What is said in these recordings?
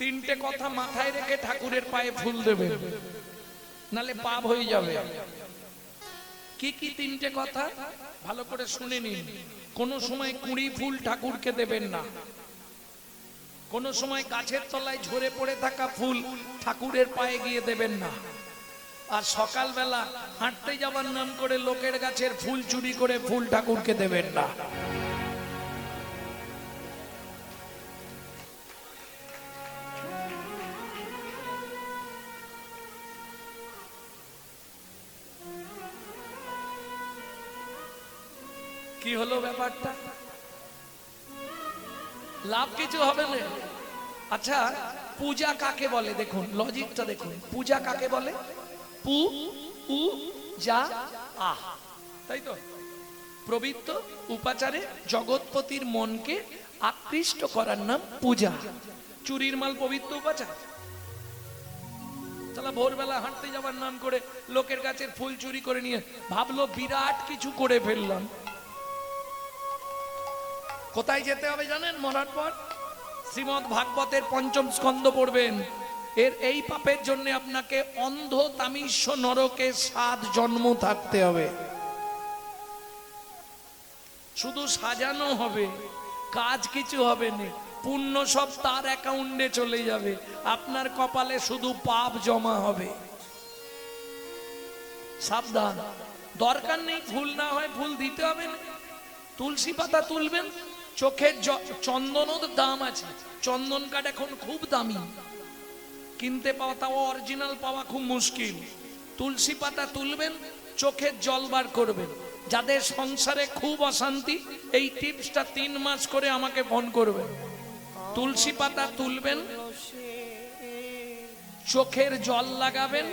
তিনটে কথা মাথায় রেখে ঠাকুরের পায়ে ফুল দেবেন, নালে পাপ হয়ে যাবে। কি কি তিনটে কথা ভালো করে শুনে নিন। কোন সময় কুঁড়ি ফুল ঠাকুরকে দেবেন না, কোন সময় গাছের তলায় ঝরে পড়ে থাকা ফুল ঠাকুরের পায়ে গিয়ে দেবেন না। আর সকালবেলা হাঁটতে যাবার নাম করে লোকের গাছের ফুল চুরি করে ফুল ঠাকুরকে দেবেন না। কি হলো ব্যাপারটা? লাভ কিছু হবে না। আচ্ছা, পূজা কাকে বলে? দেখুন লজিকটা দেখুন। পূজা কাকে বলে? পু উ যা আহ, তাই তো? পবিত্র উপাচারে জগৎপতির মনকে আকৃষ্ট করার নাম পূজা। চুরির মাল পবিত্র উপাচার? তাহলে ভোরবেলা হাঁটতে যাবার নাম করে লোকের গাছের ফুল চুরি করে নিয়ে ভাবলো বিরাট কিছু করে ফেললাম। কোথায় যেতে হবে জানেন? মরার পর শ্রীমদ্ ভাগবতের পঞ্চম স্কন্ধ পড়বেন। এই পাপের জন্য আপনাকে অন্ধ তামিস্য নরকে 7 জন্ম থাকতে হবে। শুধু সাজানো হবে, কাজ কিছু হবে না, পুণ্য সব তার অ্যাকাউন্টে চলে যাবে, আপনার কপালে শুধু পাপ জমা হবে। সাবধান। দরকার নেই ফুল না হয় ফুল দিতে হবে না। তুলসী পাতা তুলবেন, চোখের চন্দনের দাম আছে, চন্দন কাঠ এখন খুব দামি, কিনতে পাওয়া, তাও অরিজিনাল পাওয়া খুব মুশকিল। তুলসী পাতা তুলবেন, চোখের জল বার করবেন। যাদের সংসারে খুব অশান্তি, এই টিপসটা 3 মাস করে আমাকে ফোন করবেন। তুলসী পাতা তুলবেন, চোখের জল লাগাবেন,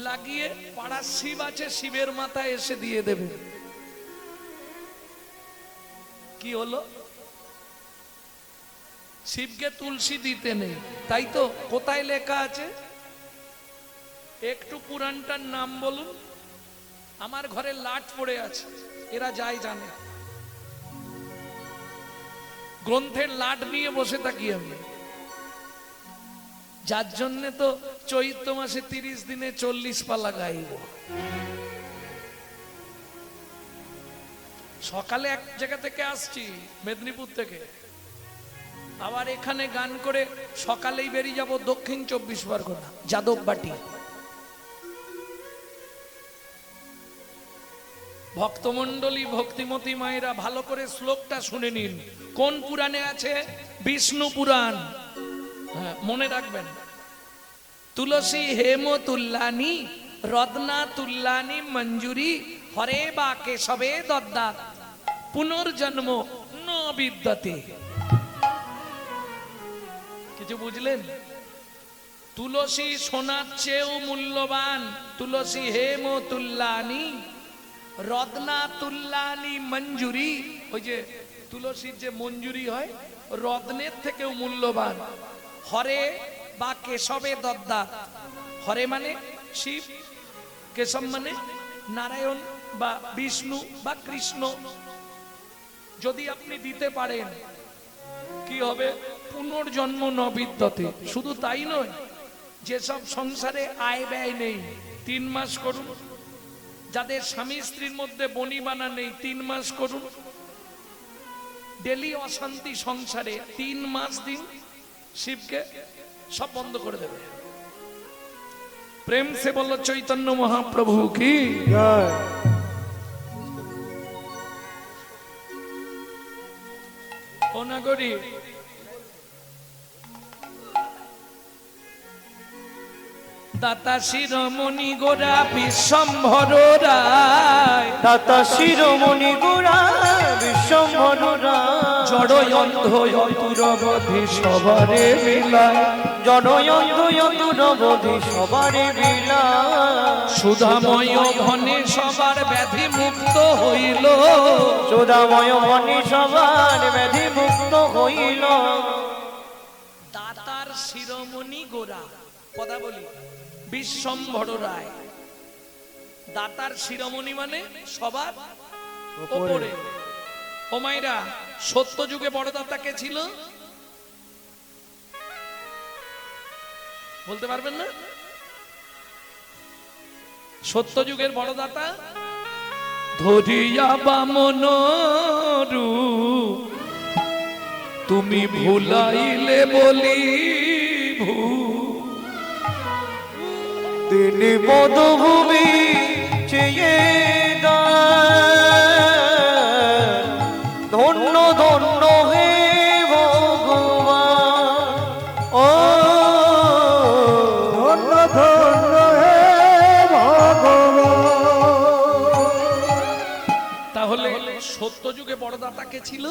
লাগিয়ে পাড়ার শিব আছে, শিবের মাথায় এসে দিয়ে দেবেন। কি হলো? শিবকে তুলসী দিতে নেই, তাই তো? কোথায় লেখা আছে? একটু পুরাণটার নাম বলুন। আমার ঘরে লাট পড়ে আছে, এরা যাই জানে। গ্রন্থের লাট নিয়ে বসে থাকি আমি, যার জন্য তো চৈত্র মাসে 30 দিনে 40 পালা গাইব। সকালে এক জায়গা থেকে আসছি, মেদিনীপুর থেকে, আবার এখানে গান করে সকালেই বেরিয়ে যাব দক্ষিণ 24 পরগনা, যাদববাটি। ভক্তমন্ডলী, ভক্তিমতী মায়েরা ভালো করে শ্লোকটা শুনে নিন। কোন পুরাণে আছে? বিষ্ণু পুরাণ। হ্যাঁ, মনে রাখবেন। তুলসী হেম তুল্লানি রত্না তুল্লানি মঞ্জুরি হরে বা কেশবে দদ্দাত পুনর্জন্ম ন বিদ্যতে। কিছু বুঝলেন? তুলসী সোনার চেয়েও মূল্যবান। তুলসী হেম তুল্লানি রত্না তুল্লানি মঞ্জুরি। ওই যে তুলসীর যে মঞ্জুরি হয়, রত্নের থেকেও মূল্যবান। হরে বা কেশবে দদ্দাত। হরে মানে শিব, কেশব মানে নারায়ণ বা বিষ্ণু বা কৃষ্ণ। যদি আপনি দিতে পারেন, কি হবে? পুনর্জন্ম ন বিদ্যতে। শুধু তাই নয়, যেসব সংসারে আয় ব্যয় নেই, 3 মাস করুন। যাদের স্বামী স্ত্রীর মধ্যে বনিবানা নেই, 3 মাস করুন। ডেলি অশান্তি সংসারে 3 মাস দিন শিবকে, সব বন্ধ করে দেবে। প্রেম সে বলল চৈতন্য মহাপ্রভু কি জয়। ও নাগরী, দাতা শিরোমণি গোরা বিশ্বম্ভর রায়। দাতা শিরোমণি গোরা বিশ্বম্ভর রায়। জড়য়ন্ধ অতুরবধি সবারে বিলায়। জড়য়ন্ধ অতুরবধি সবারে বিলায়। সুধাময় ধনে সবার ব্যাধি মুক্ত হইল। সুধাময় ধনে সবার ব্যাধি মুক্ত হইল। দাতার শিরোমণি গোরা, কথা বলি, বিশ্বম্ভর রায়। দাতার শিরোমণি মানে সবার উপরে। ও মাইরা, সত্য যুগে বড় দাতা কে ছিল? বলতে পারবেন না? সত্য যুগের বড় দাতা ধরিয়া বামন রূপ তুমি ভুলাইলে বলি তিনি মধুভূমি চেয়ে দেন, ধন্য ধন্য হে ভগবান, ও ধন্য ধন্য হে ভগবান। তাহলে সত্য যুগে বড় দাতা কে ছিল?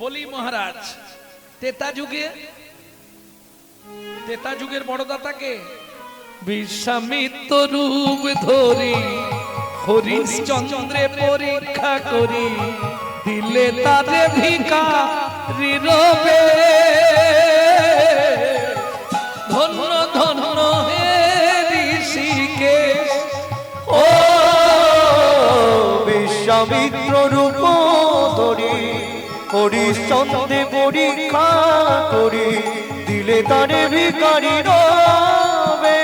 বলি মহারাজ। তেতা যুগের বড় দাতা কে? বিশ্বামিত্র রূপ ধরি হরিশ্চন্দ্রে পরীক্ষা করি দিলে তারে ভিখারি রবে ধন্য ধন্য হে ঋষিকেশ ও বিশ্বামিত্র রূপ ধরি হরিশ্চন্দ্রে পরীক্ষা করি দিলে তারে ভিখারি রবে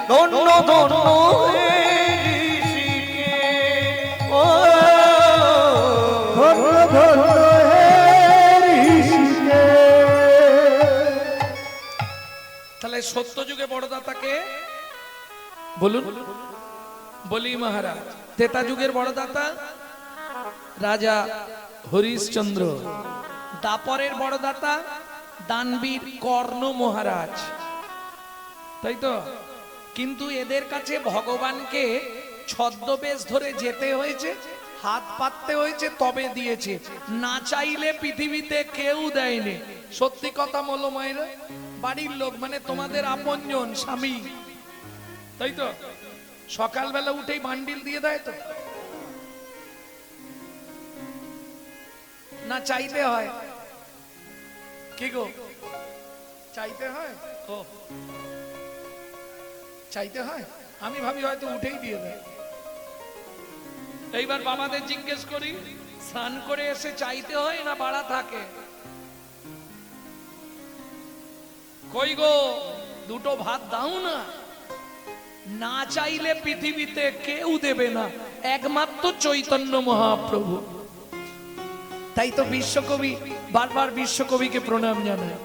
ধন্য ধন্য হে ঋষিকেশ, ও ধন্য ধন্য হে ঋষিকেশ। তাহলে সত্য যুগে বড় দাতাকে বলুন? বলি মহারাজ। তেতা যুগের বড় দাতা রাজা হরিশ্চন্দ্র। দাপরের বড় দাতা দানবীর কর্ণ মহারাজ, তাই তো? কিন্তু এদের কাছে ভগবানকে ছদ্মবেশ ধরে যেতে হয়েছে, হাত পাততে হয়েছে, তবে দিয়েছে। না চাইলে পৃথিবীতে কেউ দেয়নি। সত্যি কথা বলো মায়েরা, বাড়ির লোক মানে তোমাদের আপনজন স্বামী, তাই তো? সকালবেলা উঠেই বান্ডিল দিয়ে দেয় তো না? চাইতে হয় কি গো? চাইতে হয়? ও চাইতে হয়? আমি ভাবি হয়তো উঠেই দিয়ে দেয়। এইবার বাবাদের জিজ্ঞেস করি, স্নান করে এসে চাইতে হয় না বাড়া থাকে? কই গো, দুটো ভাত দাও না। না চাইলে পৃথিবীতে কেউ দেবে না, একমাত্র চৈতন্য মহাপ্রভু। তাই তো বিশ্বকবি বারবার বিশ্বকবিকে প্রণাম জানায়।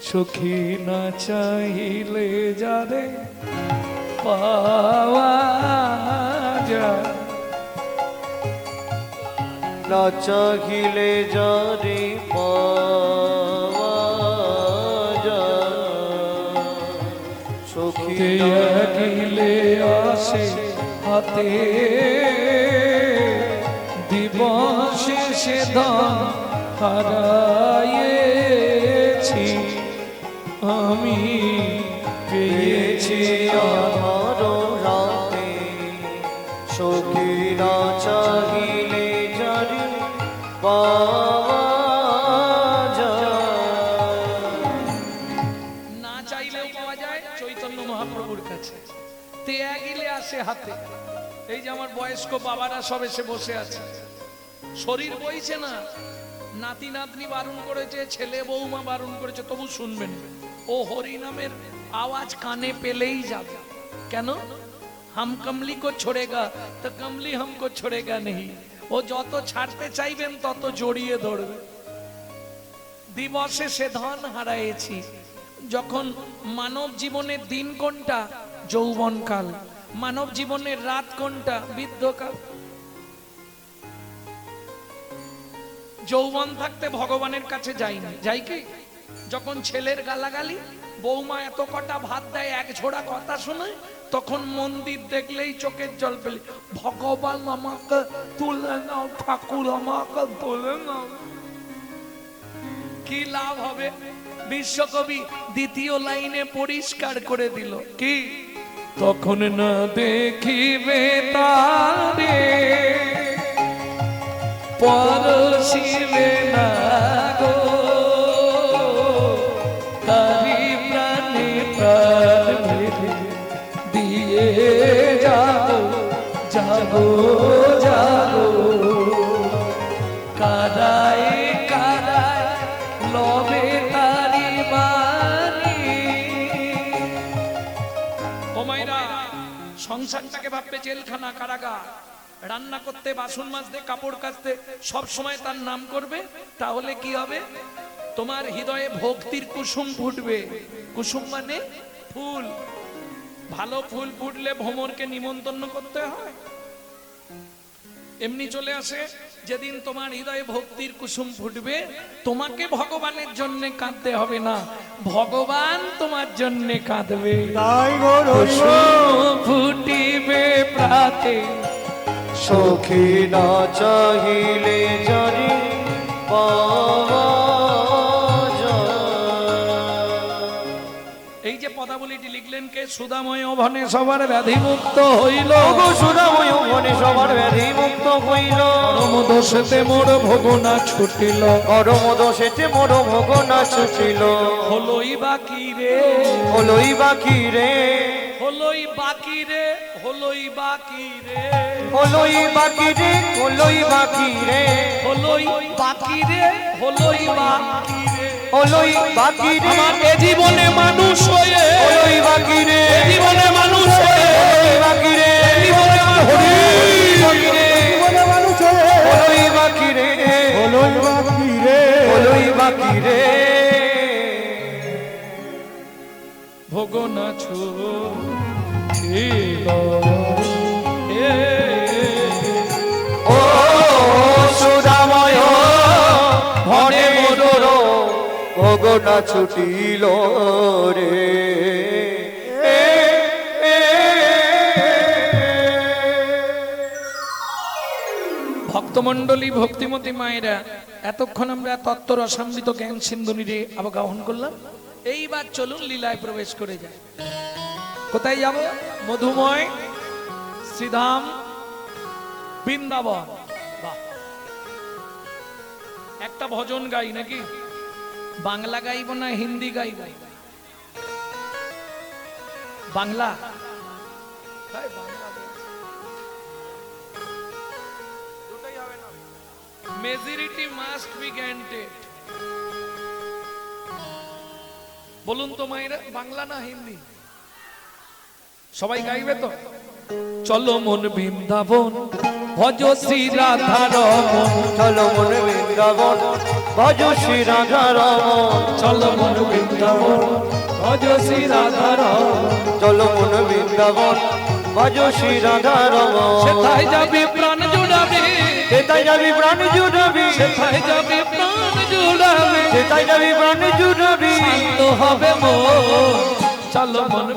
সখী না চাইলে যারে পাওয়া যায়, না চাহিলে যারে পাওয়া যায়, সখী না গিলে আসে হাতে দিবসে সে ধন হারাইয়েছি আমি, পেয়েছি আমার রাতে, সখী না চাহিলে যারে পাওয়া যায়। না চাইলেও পাওয়া যায় চৈতন্য মহাপ্রভুর কাছে। তেয়া গিলে আসে হাতে। এই যে আমার বয়স্ক বাবারা সব এসে বসে আছে, শরীর বইছে না, নাতি নাতনি বারণ করেছে, ছেলে বৌমা বারণ করেছে, তবু শুনবেন। ও হরি নামের আওয়াজ কানে পেলেই যাবে। কেন? হাম কমলি কো ছোড়েগা তো কমলি হামকো ছোড়েগা নেই। ও যত ছাড়তে চাইবেন তত জড়িয়ে ধরবে। দিবসে সে ধন হারাইছি। যখন মানব জীবনের দিন কোনটা? যৌবনকাল। মানব জীবনের রাত কোনটা? বৃদ্ধকাল। যৌবন থাকতে ভগবানের কাছে যাইনি, যাই কি? যখন ছেলের গালাগালি, বৌমা এত কটা ভাত দেয়, এক ঝোড়া কথা শোনায়, তখন মন্দির দেখলেই চোখের জল পেলে, ভগবান আমাকে তুলে নাও, ঠাকুর আমাকে তুলে নাও। কি লাভ হবে? বিশ্বকবি দ্বিতীয় লাইনে পরিষ্কার করে দিল কি? তখন না দেখিবে তারে পরশিবে না গো, তারি প্রাণে প্রাণ ভেদে দিয়ে যাবো যাবো যাবো। কারায় কারায় লবে তারি সংসারটাকে ভাববে জেলখানা, কারাগার। রান্না করতে, বাসন মাজতে, কাপড় কাচতে সব সময় তার নাম করবে, তাহলে কি হবে? তোমার হৃদয়ে ভক্তির কুসুম ফুটবে। কুসুম মানে ফুল। ভালো ফুল ফুটলে ভ্রমরকে নিমন্ত্রণ করতে হয়? এমনি চলে আসে। যেদিন তোমার হৃদয়ে ভক্তির কুসুম ফুটবে, তোমাকে ভগবানের জন্য কাঁদতে হবে না, ভগবান তোমার জন্য কাঁদবে। তাই গো কুসুম ফুটিবে প্রাতে, সখী না চাহিলে জানি পাওয়া যায়। এই যে পদাবলীটি লিখলেন কে? সুধাময় ভনে সবার ব্যাধি মুক্ত হইল, ওগো সুধাময় ভনে সবার ব্যাধি মুক্ত হইল। পরম দোষেতে মোর ভোগ না ছুটিল, পরম দোষেতে মোর ভোগ না ছুটিল। হলোই বাকি রে, হলোই বাকি রে, হলোই বাকি রে, হলোই বাকি রে, হলোই বাকি রে, হলোই বাকি রে, হলোই বাকি রে, হলোই বাকি রে, হলোই বাকি রে, আমার এ জীবনে মানুষ হয়ে, হলোই বাকি রে, এ জীবনে মানুষ হয়ে, হলোই বাকি রে, এ জীবনে হরি বাকি রে, হলোই বাকি রে, হলোই বাকি রে, হলোই বাকি রে। ভোগ না ছুটিল। ও সুধাময় ভনে মোর ভোগ না ছুটিল রে। ভক্তমণ্ডলী, ভক্তিমতী মায়েরা, এতক্ষণ আমরা তত্ত্ব রসামৃত জ্ঞান সিন্ধুনিরে অবগাহন করলাম। এইবার চলুন লীলায় প্রবেশ করে যায়। কোথায় যাব? মধুময় শ্রীধাম বৃন্দাবন। বাহ! একটা ভজন গাই নাকি? বাংলা গাইব না হিন্দি গাইব? বাংলা। তাই বাংলা বলছি। দুটোই হবে না। Majority must be guaranteed. বলুন তো মায়েরা, বাংলা না হিন্দি? সবাই গাইবে তো? চলো মন বৃন্দাবন, ভজ শ্রী রাধা রমন। চলো মন বৃন্দাবন, ভজ শ্রী রাধা রমন। চলো মন বৃন্দাবন, ভজ শ্রী রাধা রমন। চলো মন বৃন্দাবন, ভজ শ্রী রাধা রমন। সেথায় যাবি প্রাণ জুড়াবে, সেথায় যাবি প্রাণ জুড়াবি, সেথায় যাবি প্রাণ জুড়াবে, সেথায় যাবি প্রাণ জুড়াবি। শান্ত হবে মন। চলো মন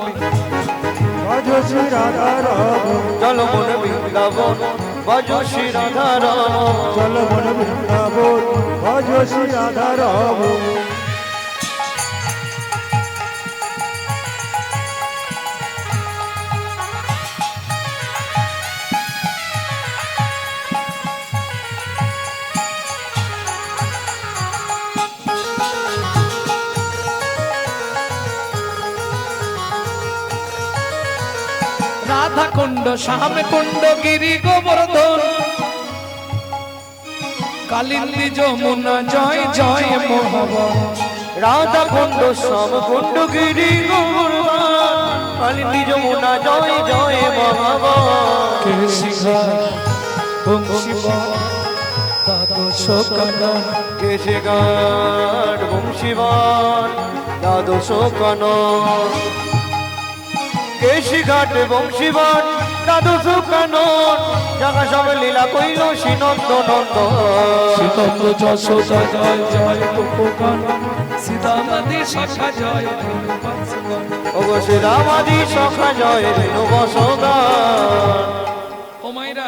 ভজ শ্রী রাধা রমন। চলো মন বৃন্দাবন, ভজ শ্রী রাধা রমন। চলো মন বৃন্দাবন, ভজ শ্রী রাধা রমন। রাধা কুণ্ড, শ্যাম কুণ্ড, গিরি গোবর্ধন, কালিন্দী যমুনা, জয় জয় মোহবন। রাধা কুণ্ড, শ্যাম কুণ্ড, গিরি গোবর্ধন, কালিন্দী যমুনা, জয় জয় মহাবন। কে শিখায় বংশীবন, দ্বাদশ কানন। কেশে গান বংশীবান, দ্বাদশ কানন। কেশি ঘাট বংশীবান, দ্বাদশ কানন। জাগা সব লীলা কইল শ্রীনন্দ নন্দন। শ্রীনন্দ যশোদা, জয় জয় গোপগান। সীতামাদি শাখা, জয় ধনুবাসগান। ওগো শ্রীরামাদি সখা, জয় রেণু বসগান। ও মাইরা,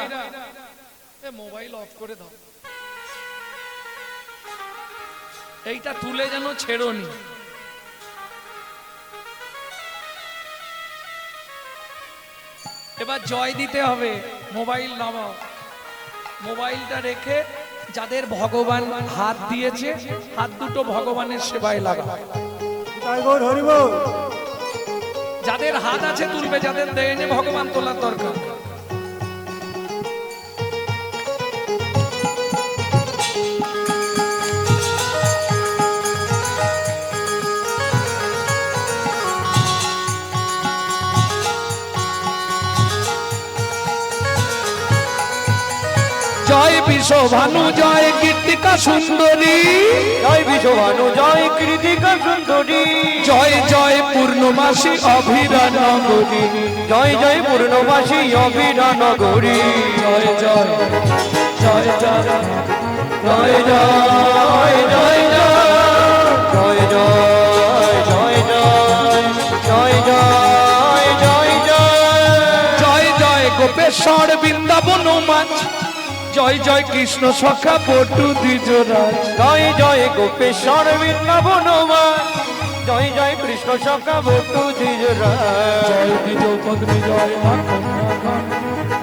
এ মোবাইল অফ করে দাও। এইটা তুলে যেন ছেড়োনি। এবার জয় দিতে হবে। মোবাইল নামাও। মোবাইলটা রেখে যাদের ভগবান হাত দিয়েছে, হাত দুটো ভগবানের সেবায় লাগাও। যাদের হাত আছে তুলবে, যাদের দেয়নি ভগবান তোলার দরকার। বিশ্বভানু জয় কীর্তিকা সুন্দরী, জয় বিশ্বভানু জয় কৃতিকা সুন্দরী, জয় জয় পূর্ণমাসী অভিরা নগরী, জয় জয় পূর্ণবাসী অবিরা নগরী, জয় জয় জয় জয় জয় জয় জয় জয় জয় জয় জয় জয় জয় জয় জয় জয় জয় গোপেশ্বর বৃন্দাবন মাঝ, জয় জয় কৃষ্ণ সখা পটু দ্বিজরাজ, জয় জয় গোপেশ্বর বৃন্দাবন জয় জয় কৃষ্ণ সখা বটু দ্বিজরাজ, জয় দ্বিজ পত্নী জয় মাখন মাখন,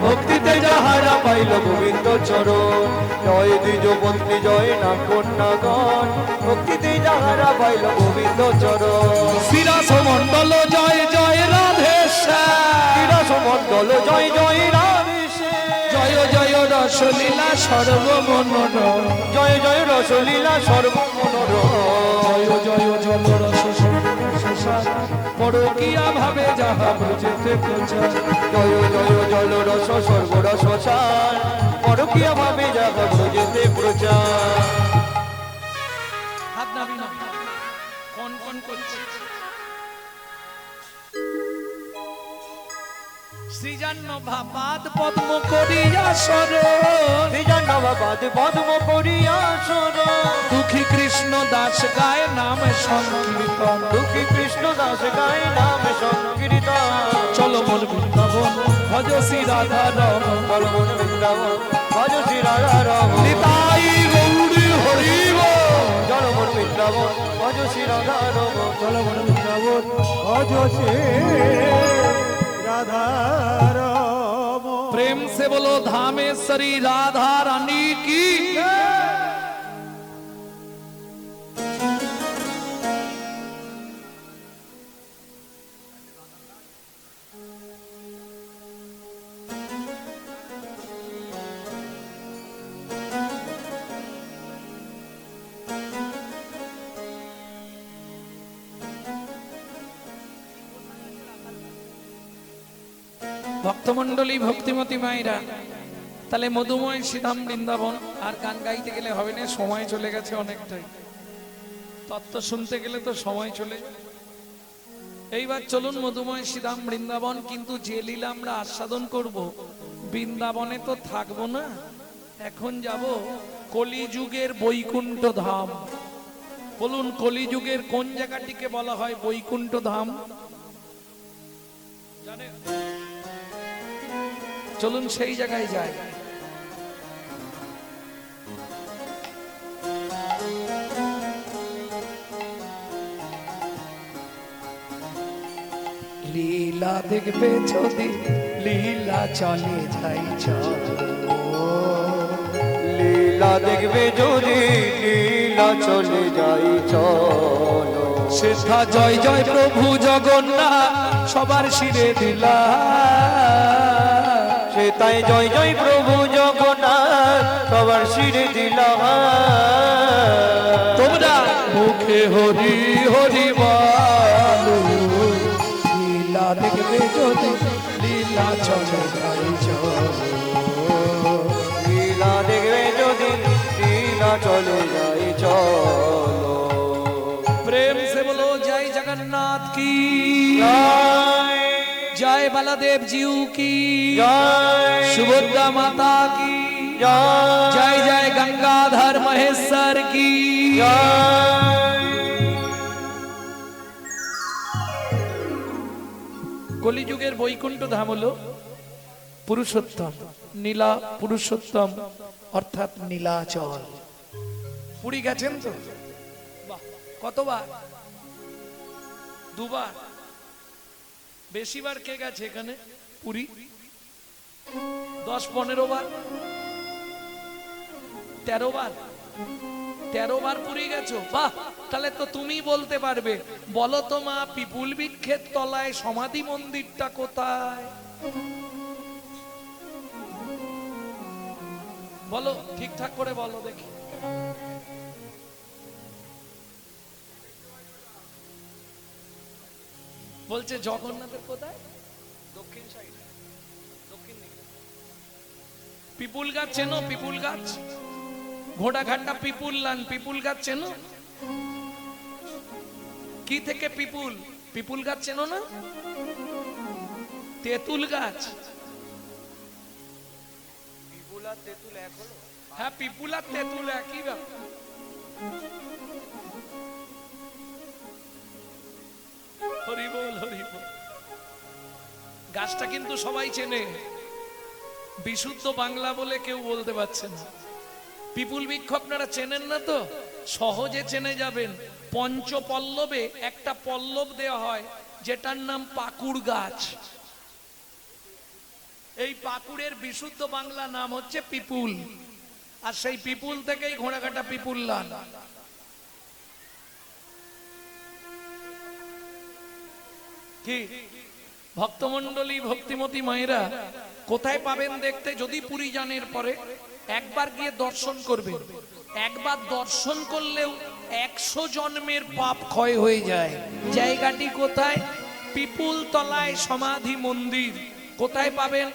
ভক্তিতে যাহারা পাইল গোবিন্দ চরণ, জয় দ্বিজ পত্নী জয় না কন্যাগণ, ভক্তিতে যাহারা পাইল গোবিন্দ চরণ, শিরাস মণ্ডল জয় জয় রাধেশ্যাম, বিরাস মণ্ডল জয় জয় রাধেশে, জয় জয় রসলীলা সর্বমনোরম, জয় জয় রসলীলা সর্বমনোরম, জয় জয় জল রস পরকিয়া ভাবে যাহা বুঝেতে প্রচার, জয় জয় জল রস সর্বরস সার, পরকীয়া ভাবে যাহা ব্রজেতে প্রচার, হাত নাবি না কোন কোন করছে সৃজান্ন ভাবাদ পদ্ম করিয়া সরণ, বিজন্নবাদ পদ্ম করিয়া সর, দুঃখী কৃষ্ণ দাস গায় নাম সংকীর্তন, দুঃখী কৃষ্ণ দাস গায় নাম সংকীর্তন, চলো মন বৃন্দাবন ভজ শ্রী রাধা রম, বলবন বৃন্দাবন ভজ শ্রী রাধা রম, নিতাই গৌরী হরি বল, জলমন বৃন্দাবন ভজ শ্রী রাধা রম, চলমন বৃন্দাবন ভজ শ্রী রাধা রাম। प्रेम से बोलो धामेश्वरी राधा रानी की। ভক্তমণ্ডলী ভক্তিমতী মায়েরা, তাহলে মধুময় শ্রীধাম বৃন্দাবন আর গান গাইতে গেলে হবে না, সময় চলে গেছে অনেকটাই, তত্ত্ব শুনতে গেলে তো সময় চলে যায়। এইবার চলুন মধুময় শ্রীধাম বৃন্দাবন, কিন্তু যে লীলা আমরা আস্বাদন করব বৃন্দাবনে তো থাকবো না, এখন যাব কলিযুগের বৈকুণ্ঠ ধাম। বলুন কলিযুগের কোন জায়গাটিকে বলা হয় বৈকুণ্ঠ ধাম? জানেন? চলুন সেই জায়গায় যাই। লীলা দেখবে যদি লীলা চলে যাই চলো, লীলা দেখবে যদি লীলা চলে যাই চলো, সেথা জয় জয় প্রভু জগন্নাথ সবার শিরে দিলা, সে তাই জয় জয় প্রভু জগন্নাথ সবার শিরে দিলাম। তোমরা মুখে হরি হরি বলো, লীলা দেখবে যদি লীলা চলে যাই চলো, লীলা দেখবে যদি লীলা চলে যাই চলো। प्रेम से बोलो जय जगन्नाथ की, জয় जय बलदेव जीव की, জয় सुभद्रा माता की, জয় जय जय गंगाधर महेश्वर की। জয়। কলিযুগের বৈকুণ্ঠ ধাম হলো পুরুষোত্তম, নীলা পুরুষোত্তম অর্থাৎ নীলাচল। পুরী গেছেন তো? বাহ, কতবার? দুবার। বেশিবার কে গেছে এখানে পুরী? 10-15 বার, 13 বার, 13 বার পুরী গেছো? বাহ, তাহলে তো তুমি বলতে পারবে। বলো তো মা, পিপুল বৃক্ষের তলায় সমাধি মন্দিরটা কোথায়? বলো, ঠিকঠাক করে বলো দেখি। বলছে জগন্নাথের কোথায়? দক্ষিণ সাইডে, দক্ষিণ দিকে। পিপুল গাছ চেনো? পিপুল গাছ, ঘোড়াঘাটটা পিপুল লান, পিপুল গাছ চেনো? কি থেকে পিপুল? পিপুল গাছ চেনো না? তেঁতুল গাছ। হ্যাঁ, পিপুল আর তেঁতুল একই ব্যাপার। হরি বল, হরি বল। গাছটা কিন্তু সবাই চেনে, বিশুদ্ধ বাংলা বলে কেউ বলতে পারছে না। পিপুল বৃক্ষ আপনারা চেনেন না তো? সহজে চেনে যাবেন। পঞ্চপল্লবে একটা পল্লব দেওয়া হয় যেটার নাম পাকুড় গাছ। এই পাকুড়ের বিশুদ্ধ বাংলা নাম হচ্ছে পিপুল, আর সেই পিপুল থেকেই ঘোড়াঘাটা পিপুল লান। কি ভক্তমন্ডলী, ভক্তিমতী মায়েরা, কোথায় পাবেন দেখতে? যদি পুরী যানের পরে একবার গিয়ে দর্শন করবেন। একবার দর্শন করলেও 100 জন্মের পাপ ক্ষয় হয়ে যায়। জায়গাটি কোথায়? পিপুল তলায় সমাধি মন্দির। কোথায় পাবেন?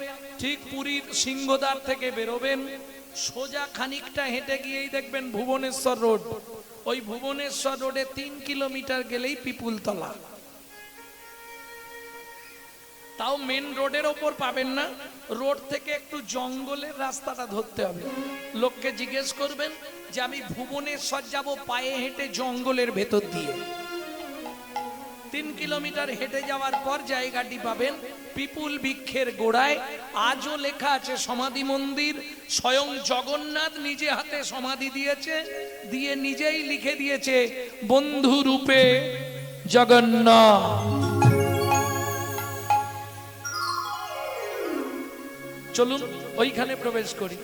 ঠিক পুরীর সিংহদ্বার থেকে বেরোবেন, সোজা খানিকটা হেঁটে গিয়েই দেখবেন ভুবনেশ্বর রোড। ওই ভুবনেশ্বর রোডে 3 কিলোমিটার গেলেই পিপুল তলা। তাও মেন রোডের ওপর পাবেন না, রোড থেকে একটু জঙ্গলের রাস্তাটা ধরতে হবে। লোককে জিজ্ঞেস করবেন যে আমি ভুবনেশ্বর যাব পায়ে হেঁটে জঙ্গলের ভেতর দিয়ে। 3 কিলোমিটার হেঁটে যাওয়ার পর জায়গাটি পাবেন পিপুল বৃক্ষের গোড়ায়। আজও লেখা আছে সমাধি মন্দির। স্বয়ং জগন্নাথ নিজে হাতে সমাধি দিয়েছে, দিয়ে নিজেই লিখে দিয়েছে বন্ধু রূপে জগন্নাথ। চলুন ওইখানে প্রবেশ করি।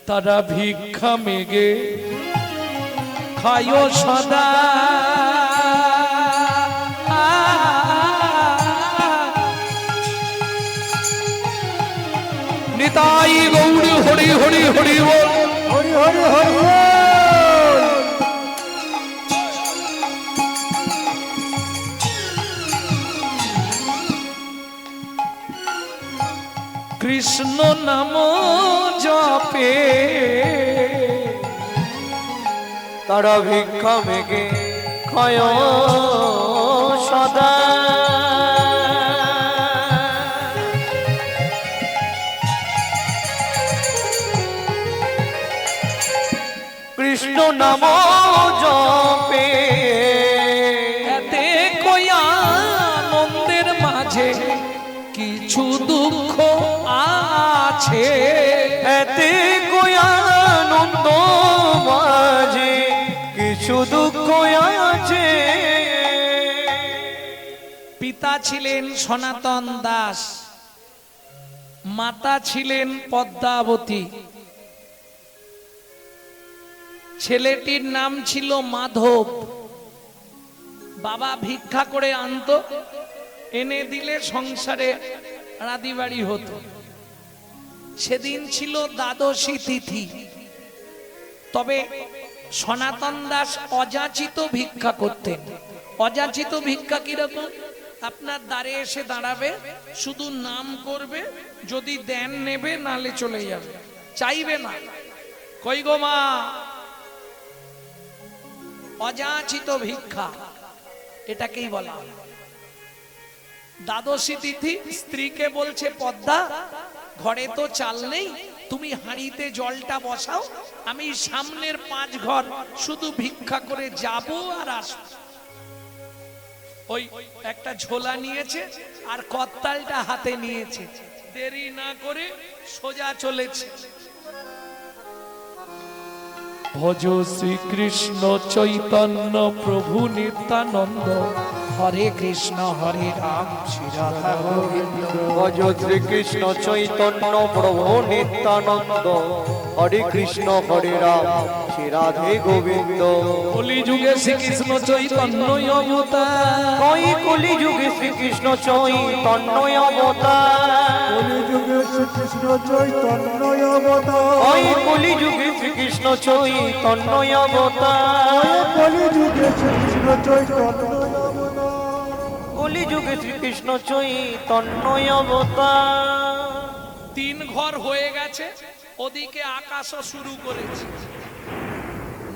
তারা ভিক্ষা মেগে খায় সদা, নিতাই গৌর হরি হরি হরি বল, হরি হরি হরি বল। কৃষ্ণ নাম জপে তারা ভিক্ষা মেগে খায় সদা, কৃষ্ণ নাম জপে এতে কই আনন্দের মাঝে কিছু দুঃখ আছে, এতে কই আনন্দ মাঝে কিছু দুঃখ আছে। পিতা ছিলেন সনাতন দাস, মাতা ছিলেন পদ্মাবতী। ছেলেটির নাম ছিল মাধব। বাবা ভিক্ষা করে আনতো, এনে দিলে সংসারে রাঁদিবাড়ি হতো। সেদিন ছিল দ্বাদশী তিথি। তবে সনাতন দাস অযাচিত ভিক্ষা করতেন। অযাচিত ভিক্ষা কিরকম? আপনার দ্বারে এসে দাঁড়াবে, শুধু নাম করবে, যদি দেন নেবে, নালে চলে যাবে, চাইবে না। কই গো মা? অযাচিত ভিক্ষা, এটাকেই বলা হয়। দ্বাদশী তিথি স্ত্রীকে বলছে, পদ্মা ঘরে তো চাল নেই, তুমি হাঁড়িতে জলটা বসাও, আমি সামনের 5 ঘর শুধু ভিক্ষা করে যাব আর আসব। ওই একটা ঝোলা নিয়েছে আর কর্তালটা হাতে নিয়েছে, দেরি না করে সোজা চলেছে। ভজ শ্রীকৃষ্ণ চৈতন্য প্রভু নিত্যানন্দ, হরে কৃষ্ণ হরে রাম শ্রী রাধা গোবিন্দ। ভজ শ্রীকৃষ্ণ চৈতন্য প্রভু নিত্যানন্দ, হরে কৃষ্ণ হরে রাম শ্রী রাধে গোবিন্দ। কলি যুগে শ্রীকৃষ্ণ চৈতন্য অবতার, কই কলি যুগে শ্রীকৃষ্ণ চৈতন্য অবতার, কলি যুগে শ্রীকৃষ্ণ চৈতন্য অবতার, কই কলি যুগে শ্রীকৃষ্ণ চৈতন্য অবতার, কলি যুগে শ্রীকৃষ্ণ চৈতন্য অবতার, কলি যুগে শ্রীকৃষ্ণ চৈতন্য অবতার। 3 ঘর হয়ে গেছে, ওদিকে আকাশও শুরু করেছে।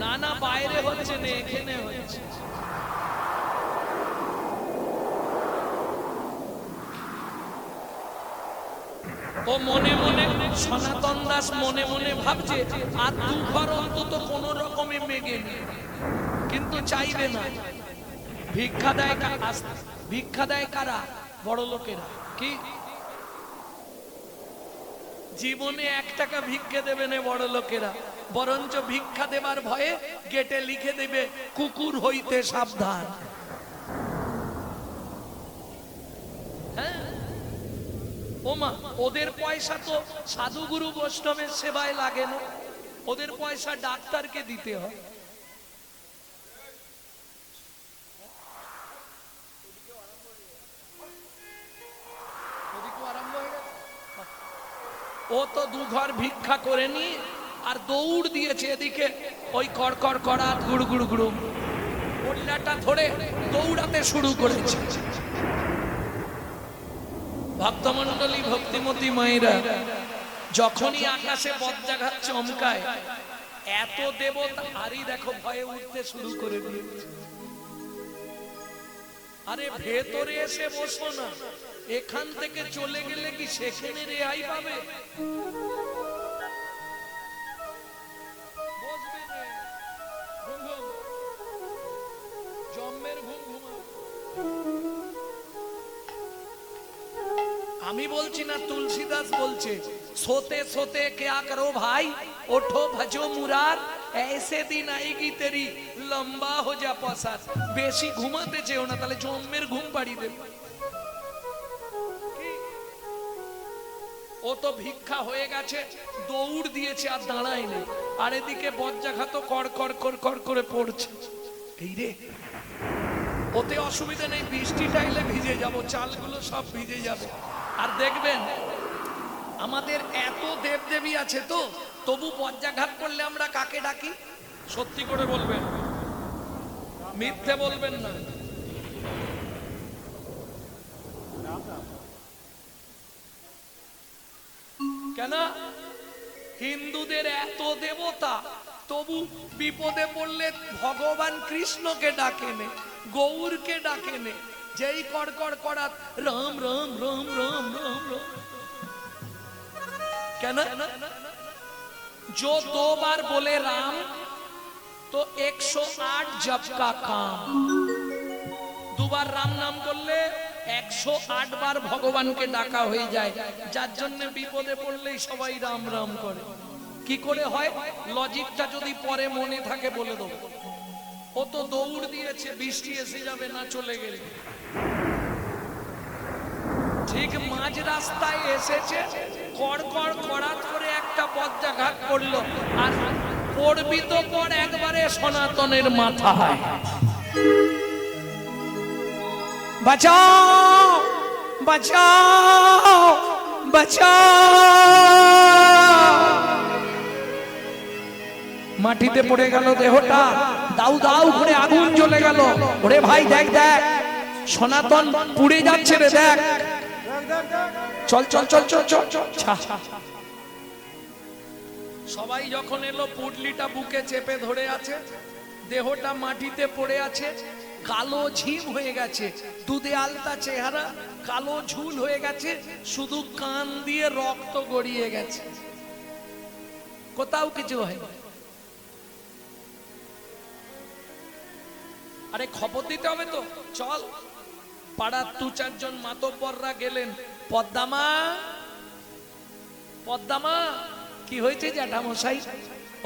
না না, বাইরে হচ্ছে না, এখানে হচ্ছে। ও মনে মনে, সনাতন দাস মনে মনে ভাবছে আর দু ঘর অন্তত কোন রকমে মেগে নেই, কিন্তু চাইবে না। ভিক্ষা দেয় ভিক্ষা দেয় কারা? বড় লোকেরা। কি জীবনে 1 টাকা ভিক্ষা দেবে না বড় লোকেরা, বরঞ্চ ভিক্ষা দেবার ভয়ে গেটে লিখে দেবে কুকুর হইতে সাবধান। হ্যাঁ, ওমা, ওদের পয়সা তো সাধুগুরু বৈষ্ণবের সেবায় লাগে না, ওদের পয়সা ডাক্তারকে দিতে হয়। ও তো 2 ঘর ভিক্ষা করে নি আর দৌড় দিয়েছে এদিকে, ওই কড়কড় কড়া গুড় গুড় গুড়ুম ওল্লাটা ধরে দৌড়াতে শুরু করেছে। ভক্তমণ্ডলী, ভক্তিমতী মায়েরা, যখনই আকাশে বজ্রাঘাত চমকায়, এত দেবতা আরই দেখো ভয়ে উঠতে শুরু করে দিয়েছে। আরে ভেতরে এসে বসো না, এখান থেকে চলে গেলে কি সেখানে রেহাই পাবে? বসবে না, ঘুম ঘুম, জম্মের ঘুম ঘুমাও। আমি বলছি না, তুলসীদাস বলছে, সোতে সোতে क्या करो भाई, उठो भजो मुरार, ऐसे दिन आएगी तेरी लंबा हो जा पसार। বেশি ঘুমাতে চেও না, তাহলে জম্মের ঘুম পাড়িয়ে দেবে। ও তো ভিক্ষা হয়ে গেছে, দৌড় দিয়েছে আর দাঁড়ায়নি, আর এদিকে বজ্রাঘাত কড় কড় কড় কড় করে পড়ছে। এই রে, ওতে অসুবিধা নেই, বৃষ্টিটা এলে ভিজে যাব, চালগুলো সব ভিজে যাবে। আর দেখবেন আমাদের এত দেবদেবী আছে তো, তবু বজ্রাঘাত করলে আমরা কাকে ডাকি? সত্যি করে বলবেন, মিথ্যে বলবেন না। কেন? হিন্দুদের এত দেবতা, তবু বিপদে পড়লে ভগবান কৃষ্ণকে ডাকেনে, গৌরকে ডাকেনে। যেই কড়কড় করাত রাম রাম রাম রাম রাম রাম। কেন? जो 2 बार बोले राम तो 108 जप का काम। 2 बार राम नाम করলে 108 বার ভগবানকে ডাকা হয়ে যায়, যার জন্য বিপদে পড়লেই সবাই রাম রাম করে। কি করে হয়? লজিকটা যদি পরে মনে থাকে বলে দেব। ও তো দৌড় দিয়েছে, বৃষ্টি এসে যাবে না চলে গেলে। ঠিক মাঝ রাস্তায় এসেছে, কড়কড় কড়াত করে একটা বজ্রাঘাত করলো, আর পড়বি তো পর একবারে সনাতনের মাথায়। বাঁচাও বাঁচাও বাঁচাও। মাটিতে পড়ে গেল দেহটা, দাউ দাউ করে আগুন জ্বলে গেল। ওরে ভাই দেখ দেখ, সনাতন পুড়ে যাচ্ছে রে, দেখ। চল চল চল চল চল চল। সবাই যখন এলো, পুডলিটা বুকে চেপে ধরে আছে, দেহটা মাটিতে পড়ে আছে, কালো ঝিম হয়ে গেছে, দুধে আলতা চেহারা, কালো ঝুল হয়ে গেছে, শুধু কান দিয়ে রক্ত গড়িয়ে গেছে, কোথাও কিছু হয়। আরে খবর দিতে হবে তো, চল। পাড়ার 2-4 জন মাতব্বররা গেলেন। পদ্মামা, পদ্মামা, কি হয়েছে জ্যাঠামশাই?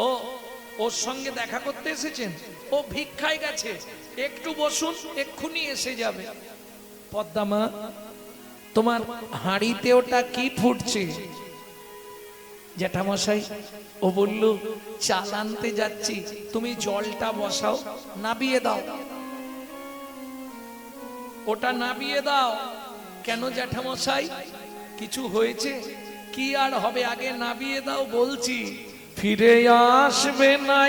ও ওর সঙ্গে দেখা করতে এসেছেন? ও ভিক্ষায় গেছে, একটু বসুন, এক্ষুনি এসে যাবে। পদ্মামা, তোমার হাঁড়িতে ওটা কি ফুটছে? জ্যাঠামশাই, ও বলল চাল আনতে যাচ্ছি, তুমি জলটা বসাও, নাবিয়ে দাও। ওটা নাবিয়ে দাও। কেন জ্যাঠামশাই, কিছু হয়েছে? কি আর হবে, আগে নাবিয়ে দাও বলছি। ফিরে আসবে না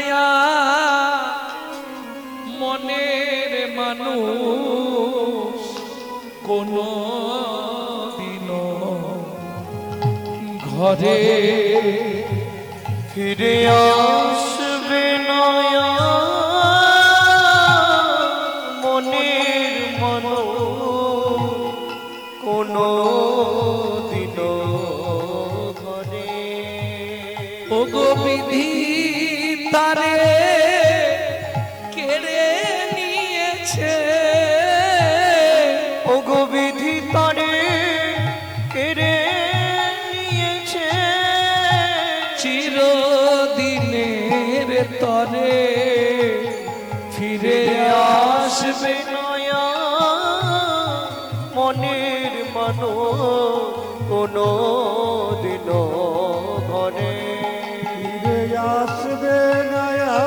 মনের মানুষ কোনো দিনও ঘরে। ফিরে আসবে নয়া মনের মনো কোনো দিন ঘরে। ওগো বিধি তারে কেড়ে নিয়েছে, ওগো বিধি তারে কেড়ে নিয়েছে, চিরদিনের তরে ফিরে আসবে নয়া মনের মনো কোনো দিন ঘরে। ফিরে আসবে নয়া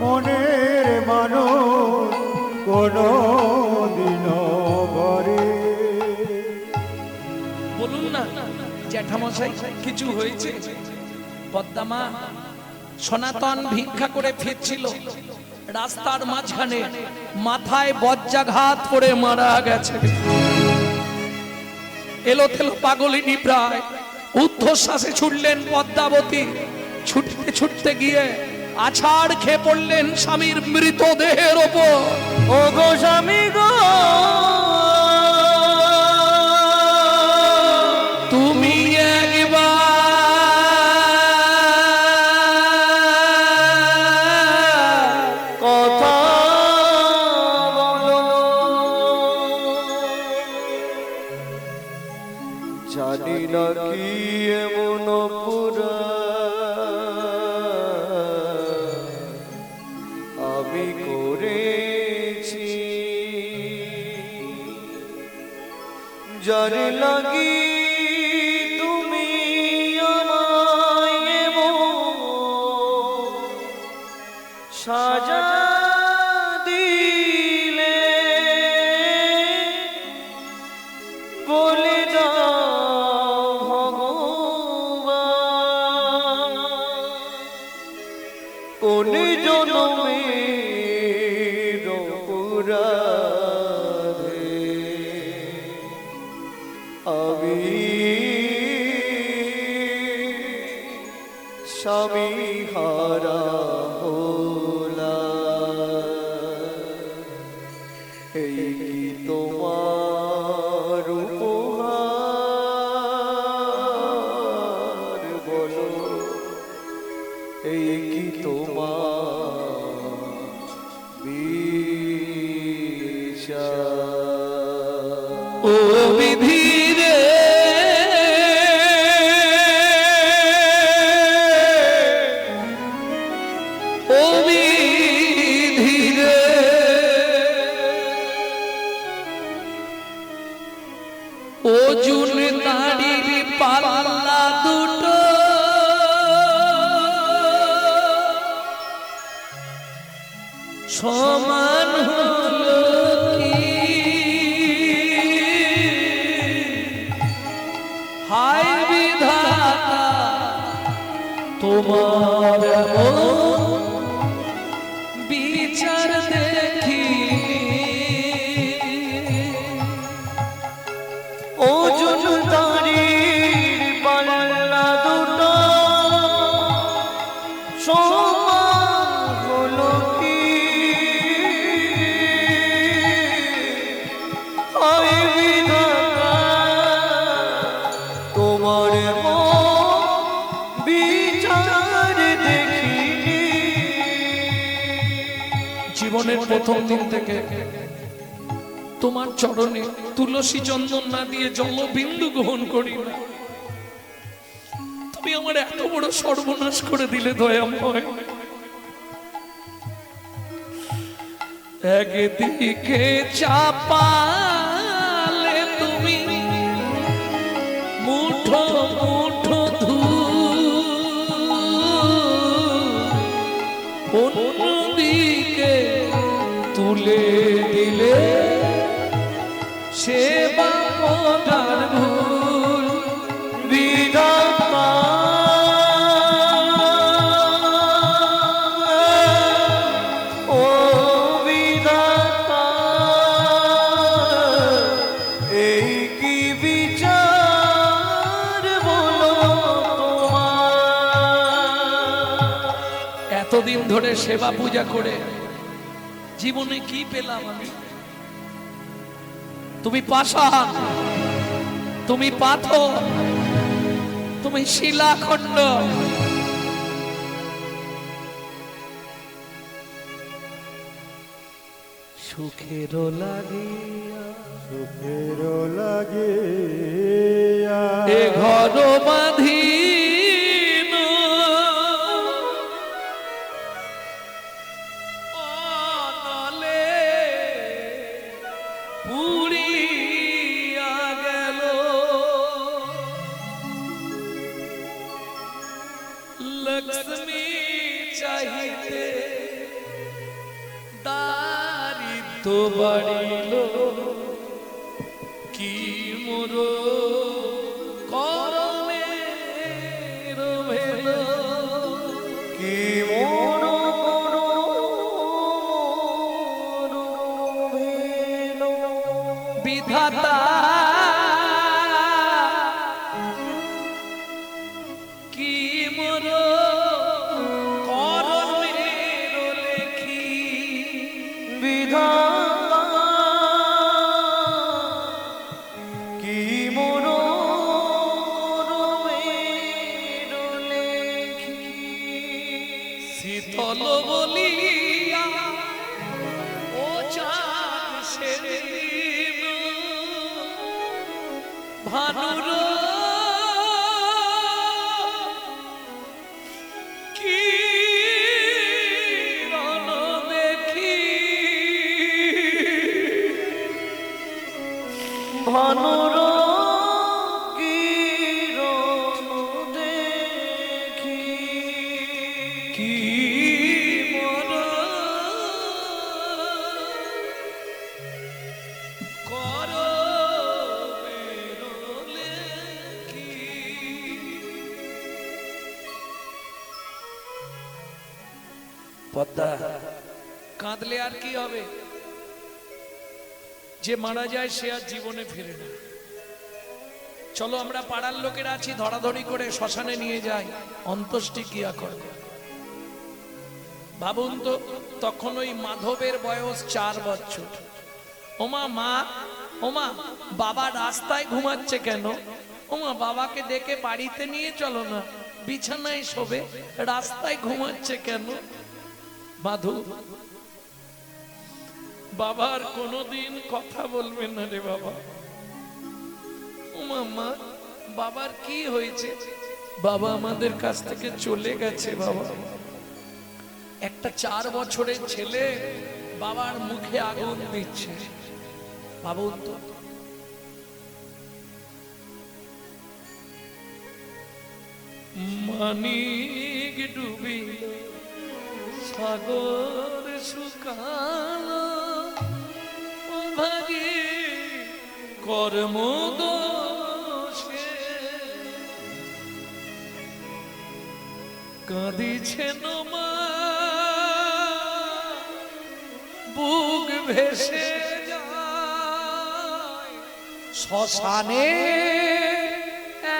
মনের মানুষ কোনো দিন ঘরে। বলুন না জ্যাঠামশাই কিছু হয়েছে? পদ্মামা সনাতন ভিক্ষা করে ফিরছিল, রাস্তার মাঝখানে মাথায় বজ্রাঘাত পড়ে মারা গেছে। এলো থেলো পাগলিনী প্রায় ঊর্ধ্বশ্বাসে ছুটলেন পদ্মাবতী। ছুটতে ছুটতে গিয়ে আছাড় খেয়ে পড়লেন স্বামীর মৃতদেহের ওপর। ও গো স্বামী গো, তুমি কথা বলো, জানি না কি এমন পুরা আমি করেছি, যার লাগি তুমি আমায় এমন সাজা দিলে, বলে দাও ভগবান কোন জনমের অপরাধে আমি স্বামী হারা হলাম। এই কি তোমার উপহার বলো, এই কি তোমার বিচার? ও বিধি রে, ও বিধি রে, ও জুন দাড়ির পাল্লা দুটো সমান হলো কি? হায় বিধাতা তোমার এমন বিচার দেখি। ও জুনদারির পাল্লা দুটো সমান হলো কি? হায় বিধাতা তোমার বিচার দেখিনি। জীবনের প্রথম দিন থেকে তোমার চরণে তুলসী চন্দন না দিয়ে জলবিন্দু গ্রহণ করি না। তুমি আমার এত বড় সর্বনাশ করে দিলে দয়াময়। একদিকে চাপালে তুমি মুঠো মুঠো ধূল, অন্যদিকে তুলে দিলে সেবা মনার ভুল। বিধাতা ও বিধাতা, এই কি বিচার বলো তোমার? এতদিন ধরে সেবা পূজা করে জীবনে কি পেলাম আমি? তুমি পাষাণ, তুমি পাথর, তুমি শিলাখণ্ড। সুখের লাগিয়া সুখের লাগে এ ঘর বাঁধিন অনলে পুড়িয়া গেল, লক্ষ্মী চাহিতে দারিদ্র বাড়িল, কি মোর করমের ভেল, কি মন ভেল বিধাতা কি মোর করমের লেখি, বিধাতা কি মন লেখি, শীতল বলিয়া ও চাঁদ সেদিন ভানুর কিরণ দেখি, ভানুর কিরণ দেখি, কি মন করমের লেখি। পদ্মা, কাঁদলে আর কি হবে? যে মারা যায় সে আর জীবনে ফিরে না। চলো আমরা পাড়ার লোকেরা আছি, ধরাধরি করে শ্মশানে নিয়ে যাই, অন্ত্যেষ্টি ক্রিয়া করবে। ভাবুন তো, তখন ওই মাধবের বয়স 4 বছর। ওমা মা, ওমা বাবা রাস্তায় ঘুমাচ্ছে কেন? ওমা বাবাকে ডেকে বাড়িতে নিয়ে চলো না, বিছানায় শোবে, রাস্তায় ঘুমাচ্ছে কেন? মাধব বাবার কোনোদিন কথা বলবে না রে বাবা। ওমা মা, বাবার কি হয়েছে? বাবা আমাদের কাছ থেকে চলে গেছে বাবা। একটা 4 বছরের ছেলে বাবার মুখে আগুন দিচ্ছে, ভাবুন তো। মানিক ডুবিল সাগর শুকালো, ও ভাগে কর্ম দোষে কাঁদিছেন মা, বুক ভেসে যায় শ্মশানে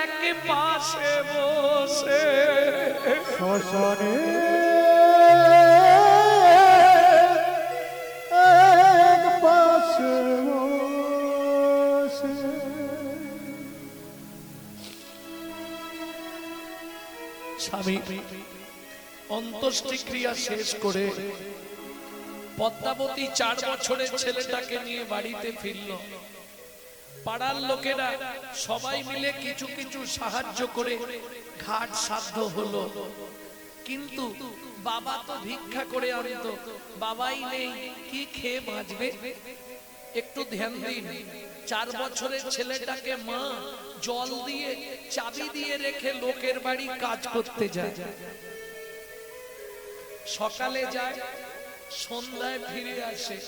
এক পাশে বসে, শ্মশানে এক পাশে বসে। স্বামী অন্ত্যেষ্টি ক্রিয়া শেষ করে পদ্মাবতী 4 বছরের ছেলেটাকে নিয়ে বাড়িতে ফিরল। পাড়ার লোকেরা সবাই মিলে কিছু কিছু সাহায্য করে ঘাট সাধ্য হলো, কিন্তু বাবা তো ভিক্ষা করে আনতো, বাবাই নেই, কি খেয়ে বাঁচবে? একটু ধ্যান দিন। 4 বছরের ছেলেটাকে মা জল দিয়ে চাবি দিয়ে রেখে লোকের বাড়ি কাজ করতে যায়। সকালে যায়, সন্ধ্যায় ফিরে আসে,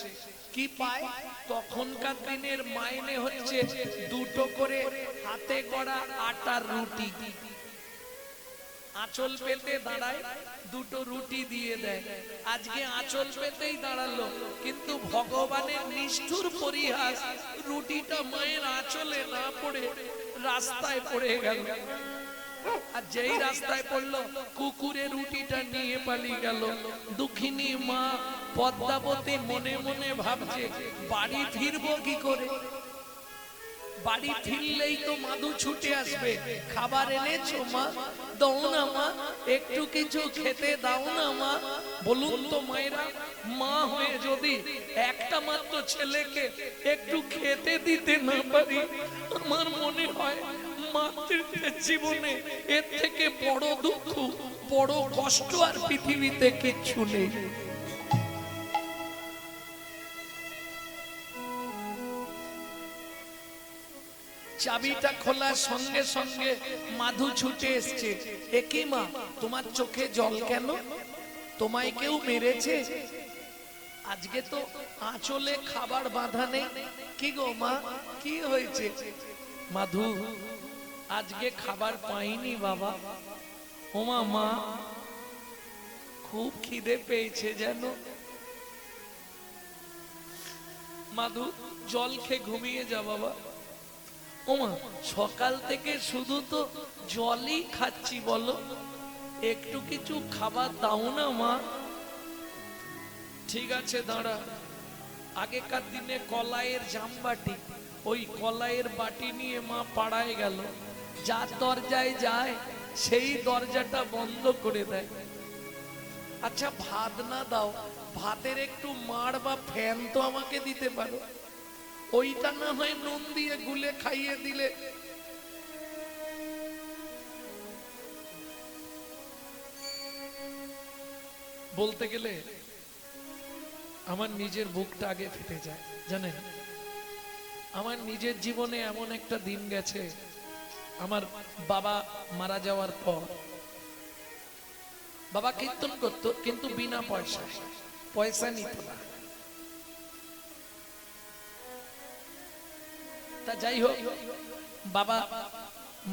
কি পায়? তখনকার দিনের মাইনে হচ্ছে 2টো করে হাতে গড়া আটার রুটি। আঁচল পেতে দাঁড়ায়, 2টো রুটি দিয়ে দেয়। আজকে আঁচল পেতেই দাঁড়ালো, কিন্তু ভগবানের নিষ্ঠুর পরিহাস, রুটিটা মায়ের আঁচলে না পড়ে রাস্তায় পড়ে গেল। আর যেই রাস্তায় পড়লো কুকুরের রুটিটা নিয়ে পালিয়ে গেল। দুঃখিনী মা পদ্মাবতী মনে মনে ভাবছে বাড়ি ফিরবো কি করে, বাড়ি ফিরলেই তো মাধু ছুটে আসবে, খাবার এনেছো মা, দাও না মা, একটু কিছু খেতে দাও না মা। বলুন তো মায়েরা, মা হয়ে যদি একটা মাত্র ছেলেকে একটু খেতে দিতে না পারি, আমার মনে হয় মাতৃত্বের জীবনে এর থেকে বড় দুঃখ, বড় কষ্ট আর পৃথিবীতে কিচ্ছু নেই। চাবিটা খোলার সঙ্গে সঙ্গে মাধু ছুটে এসছে। একি মা, তোমার চোখে জল কেন? তোমায় কেউ মেরেছে? আজকে তো আঁচলে খাবার বাঁধা নেই। কি গো মা, কি হয়েছে? মাধু, আজকে খাবার পাইনি বাবা। ওমা মা, খুব খিদে পেয়েছে যেন। মাধু, জল খেয়ে ঘুমিয়ে যা বাবা। ওমা, সকাল থেকে শুধু তো জলই খাচ্ছি, বলো একটু কিছু খাবার দাও না মা। ঠিক আছে দাঁড়া, আগেকার দিনে কলাইয়ের জামবাটি, ওই কলাইয়ের বাটি নিয়ে মা পাড়ায় গেল, যার দরজায় যায় সেই দরজাটা বন্ধ করে দেয়। আচ্ছা ভাত না দাও, ভাতের একটু মাড় বা ফ্যান তো আমাকে দিতে পারো, ওইটা না হয় নুন দিয়ে গুলে খাইয়ে দিলে। বলতে গেলে আমার নিজের বুকটা আগে ফেটে যায় জানেন। আমার নিজের জীবনে এমন একটা দিন গেছে, আমার বাবা মারা যাওয়ার পর, বাবা কীর্তন করতো কিন্তু বিনা পয়সায়, পয়সা নিত না। তা যাই হোক, বাবা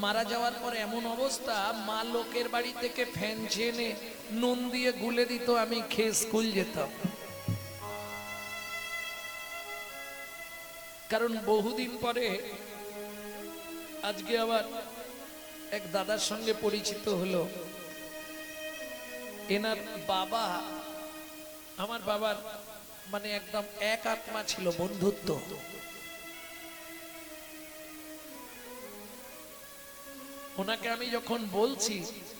মারা যাওয়ার পর এমন অবস্থা, মা লোকের বাড়ি থেকে ফ্যান চেনে নুন দিয়ে গুলে দিত, আমি খেয়ে স্কুল যেতাম। কারণ বহুদিন পরে আজকে আবার এক দাদার সঙ্গে পরিচিত হলো। এনার বাবা আমার বাবার মানে একদম এক আত্মা ছিল, বন্ধুত্ব। ওনাকে আমি যখন বলছি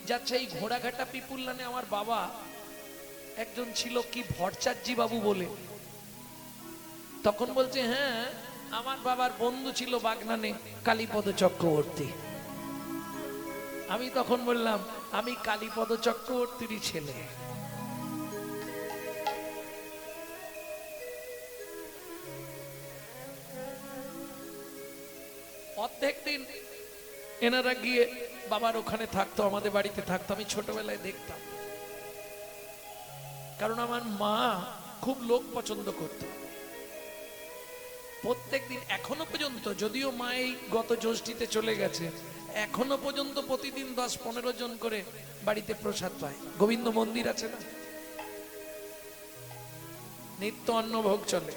যাচ্ছে এই ঘোড়াঘাটা পিপুল্লানে আমার বাবা একজন ছিল কি ভট্টাচার্য বাবু বলে, তখন বলছে হ্যাঁ আমার বাবার বন্ধু ছিল বাগনানে কালীপদ চক্রবর্তী। আমি তখন বললাম আমি কালীপদ চক্রবর্তীর ছেলে। অর্ধেক দিন এনারা গিয়ে বাবার ওখানে থাকতো, আমাদের বাড়িতে থাকতো, আমি ছোটবেলায় দেখতাম। কারণ আমার মা খুব লোক পছন্দ করত। প্রত্যেকদিন এখনো পর্যন্ত, যদিও মা এই গত জ্যৈষ্ঠীতে চলে গেছে, এখনো পর্যন্ত প্রতিদিন 10-15 জন করে বাড়িতে প্রসাদ পায়। গোবিন্দ মন্দির আছে না, নিত্য অন্নভোগ চলে।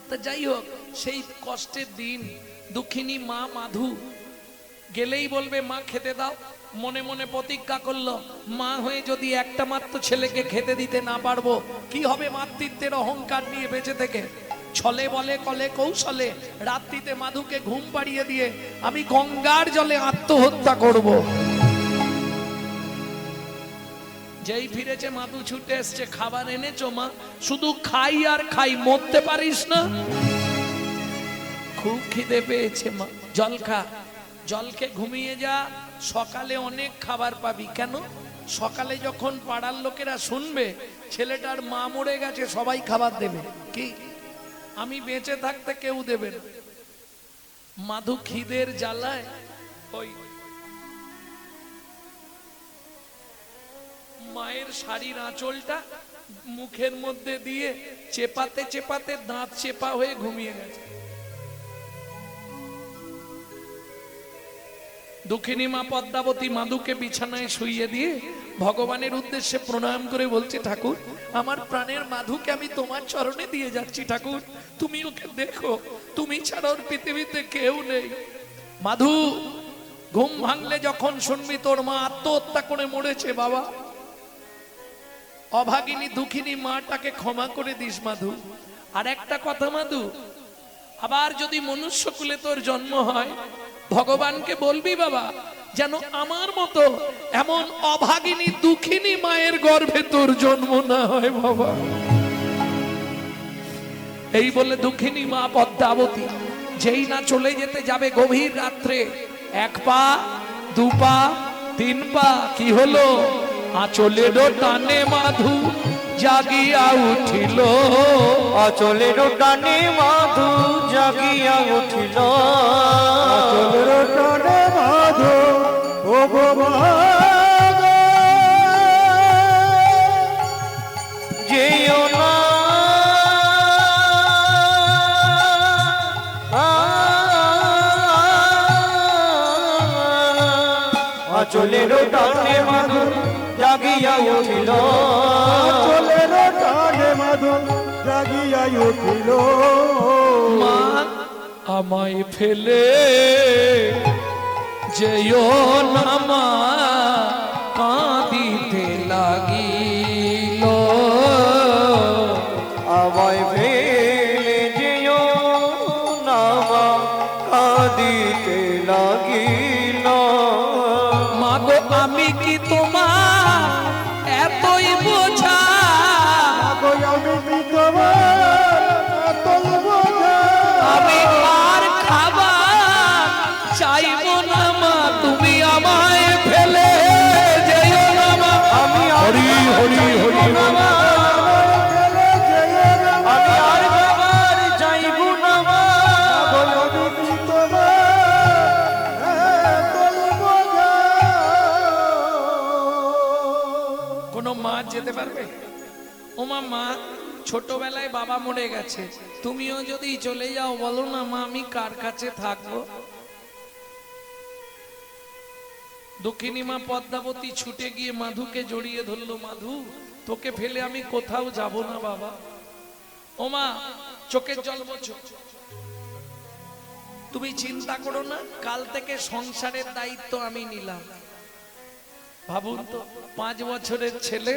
তা যাই হোক, সেই কষ্টের দিন দুঃখিনী মা মাধু গেলেই বলবে মা খেতে দাও। মনে মনে প্রতিজ্ঞা করলো, মা হয়ে যদি একটা মাত্র ছেলেকে খেতে দিতে না পারবো, কি হবে মাতৃত্বের অহংকার নিয়ে বেঁচে থেকে। ছলে বলে কলে কৌশলে রাত্রিতে মাধুকে ঘুম পাড়িয়ে দিয়ে আমি গঙ্গার জলে আত্মহত্যা করব। যেই ফিরেছে মাধু ছুটে এসছে, খাবার এনেছো মা? শুধু খাই আর খাই, মরতে পারিস না? খুব খিদে পেয়েছে মা। জল খা, জলকে ঘুমিয়ে যা, সকালে অনেক খাবার পাবি। কেন? সকালে যখন পাড়ার লোকেরা শুনবে ছেলেটার মা মরে গেছে, সবাই খাবার দেবে। কি আমি বেঁচে থাকতে কেউ দেবে না। মাধু খিদের জ্বালায় ওই মায়ের শাড়ির আঁচলটা মুখের মধ্যে দিয়ে চেপাতে চেপাতে দাঁত চেপা হয়ে ঘুমিয়ে গেছে। দুঃখিনী মা পদ্মাবতী মাধুকে বিছানায় শুইয়ে দিয়ে ভগবানের উদ্দেশ্যে প্রণাম করে বলছে, ঠাকুর আমার প্রাণের মাধুকে আমি তোমার চরণে দিয়ে যাচ্ছি। ঠাকুর তুমি ওকে দেখো, তুমি ছাড়া ওর পৃথিবীতে কেউ নেই। মাধু ঘুম ভাঙলে যখন শুনবি তোর মা আত্মহত্যা করে মরেছে বাবা, অভাগিনী দুঃখিনী মাটাকে ক্ষমা করে দিস মাধু। আর একটা কথা মাধু, আবার যদি মনুষ্যকুলে তোর জন্ম হয়, ভগবানকে বলবি বাবা যেন আমার মতো এমন অভাগিনী দুঃখিনী মায়ের গর্ভে তোর জন্ম না হয় বাবা। এই বলে দুঃখিনী মা পদ্মাবতী যেই না চলে যেতে যাবে গভীর রাত্রে, 1 পা 2 পা 3 পা কি হলো, আঁচলের টানে মাধু জাগিয়া উঠিল, আঁচলের টানে মাধু জাগিয়া উঠিল, আঁচলের টানে মাধু ও বাবা যেও না আঁচলের টানে মাধু জাগিয়া উঠিল, আঁচলের টানে মাধু জাগিয়া উঠিল। মা আমায় ফেলে যেও না মা কাঁদিতে লাগিল, আমায় ফেলে যেও না মা কাঁদিতে লাগিল, মাগো আমি কি তোমার এতই বোঝা, আমি কি তোমার এতই বোঝা, আমি আর খাবার চাইবো না মা, তুমি আমায় ফেলে যেও না মা। আমি হরি হরি হরি না ফেলে যেও না মা। আমি আর খাবার চাইব না মা, আমি কি তোমার এতই বোঝা। কোনো মা যেতে পারবে? ওমা মা ছোটবেলায় বাবা মরে গেছে, তুমিও যদি চলে যাও বলো না মা আমি কার কাছে থাকবো? দক্ষিণী মা পদ্মাবতী ছুটে গিয়ে মাধুকে জড়িয়ে ধরলো, মাধু তোকে ফেলে আমি কোথাও যাব না বাবা। ওমা চোখের জল মোছো, তুমি চিন্তা করো না, কাল থেকে সংসারের দায়িত্ব আমি নিলাম। ভাবুন তো 5 বছরের ছেলে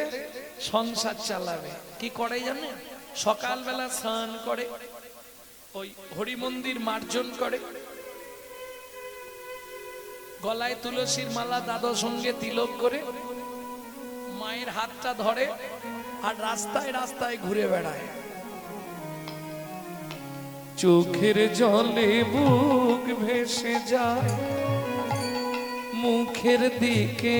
সংসার চালাবে, কি করে জানে? সকালবেলা স্নান করে, ওই হরি মন্দির মার্জন করে, গলায় তুলসীর মালা দাদর সঙ্গে তিলক করে, মায়ের হাতটা ধরে আর রাস্তায় রাস্তায় ঘুরে বেড়ায়। চোখের জলে বুক ভেসে যায়, মুখের দিকে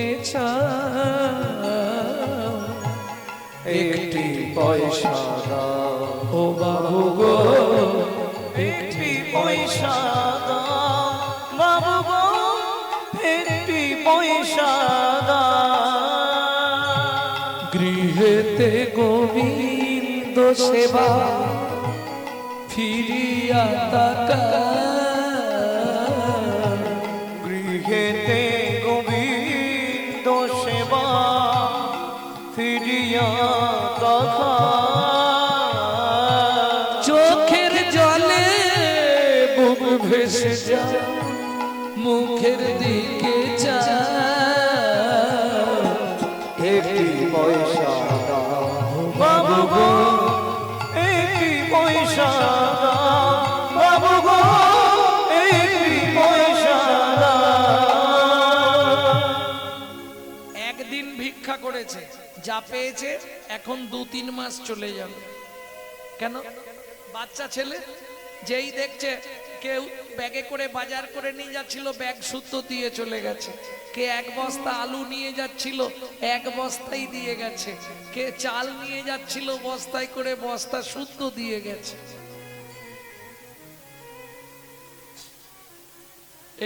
একটি পয়সা দাও ও বাবু গো, একটি পয়সা দাও বাবু গো, একটি পয়সা দাও, গৃহেতে গোবিন্দ সেবা ফিরিয়া তাকা, গৃহেতে গোবিন্দ সেবা ফিরিয়া তথা, চোখের জলে বুক ভেসে যায়, মুখের দিকে একটি পয়সা দাও বাবু গো, একটি পয়সা দাও বাবু গো, একটি পয়সা দাও। একদিন ভিক্ষা করেছে, যা পেয়েছে এখন 2-3 মাস চলে যাবে। কেন? বাচ্চা ছেলে যেই দেখছে কেউ ব্যাগে করে বাজার করে নিয়ে যাচ্ছিল, ব্যাগ সুতো দিয়ে চলে গেছে, কে 1 বস্তা আলু নিয়ে যাচ্ছিল 1 বস্তাই দিয়ে গেছে, কে চাল নিয়ে যাচ্ছিল বস্তায় করে বস্তা সুতো দিয়ে গেছে।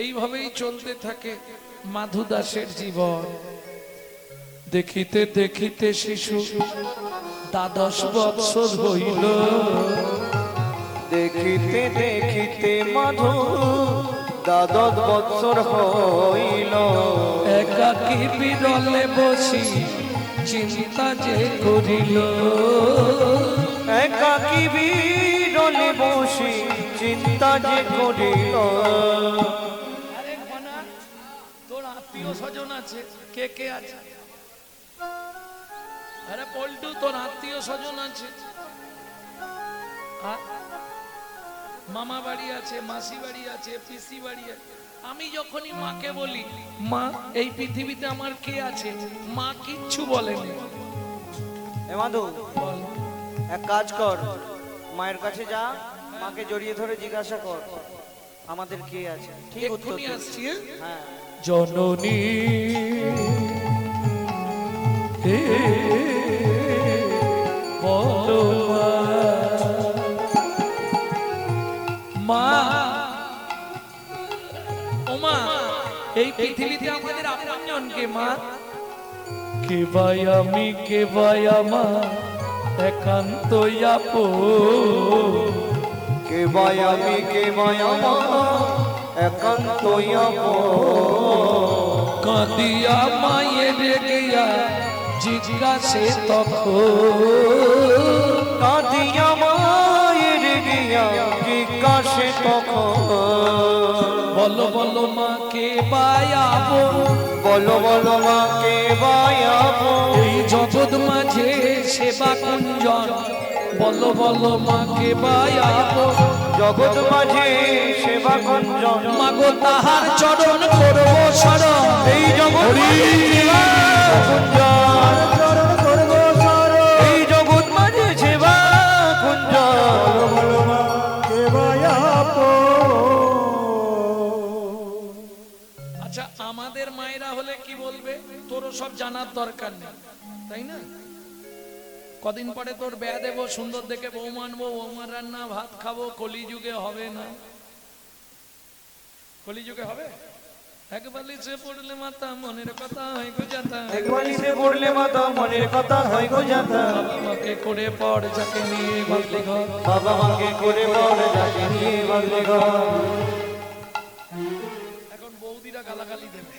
এইভাবেই চলতে থাকে মাধু দাসের জীবন। দেখিতে দেখিতে শিশু 12 বৎসর হইল, দেখিতে দেখিতে মাধু 12 বৎসর হইল, একাকী বিরলে বসি চিন্তা যে করিল, একাকী বিরলে বসি চিন্তা যে করিল, আত্মীয় স্বজন আছে, কে কে আছে? আরে পল্টু, তোর আত্মীয় স্বজন আছে? মামা বাড়ি আছে, মাসি বাড়ি আছে, পিসি বাড়ি আছে। আমি যখনই মাকে বলি, মা এই পৃথিবীতে আমার কে আছে, মা কিচ্ছু বলেনি। এ মাধু, বল। এক কাজ কর, মায়ের কাছে যা, মাকে জড়িয়ে ধরে জিজ্ঞাসা কর আমাদের কে আছে। ঠিক উত্তর এক্ষুনি দেবে। আসছি। হ্যাঁ, জননী হে বলো মা, ও মা, এই পৃথিবীতে আমাদের আপনজন কে মা? কে ভাই আমি, কে ভাই আমার একান্ত আপন। কে ভাই আমি, কে ভাই আমার একান্ত আপন। কাঁদিয়া মায়ের গিয়া জিজ্ঞাসে তখন, কাঁদিয়া মায়ের গিয়া জিজ্ঞাসে তখন। বলো বলো মা কে বায়াবো, বলো বলো মা কে ভাই আপন। এই জগৎ মাঝে সেবা কুঞ্জন। বলো বলো মা কে বায়াবো, জগৎ মাঝে সেবা কুঞ্জন। মাগো তাহার চরণ করবো শরণ। এই জগৎ মাঝে সেবা কুঞ্জন। চরণ করব সার এই জগৎ মাঝে সেবা কুঞ্জন। বলো মা কে বায়াপো। আচ্ছা, আমাদের মায়েরা হলে কি বলবে তোরও সব জানার দরকার নেই, তাই না? কদিন পরে তোর ব্যয় দেবো, সুন্দর দেখে বউ মানবো, বৌমার রান্না ভাত খাবো। কলিযুগে হবে না? কলিযুগে হবে? একবারই সে পড়লে মাতা মনের কথা হয় গো যাতা। একবারই সে পড়লে মাতা মনের কথা হয় গো যাতা। মাকে করে পড় যাকে নিয়ে বাঁধলে ঘর। বাবা মাকে করে বড় যাকে নিয়ে বাঁধলে ঘর। এখন বৌদিরা গালাগালি দেবে।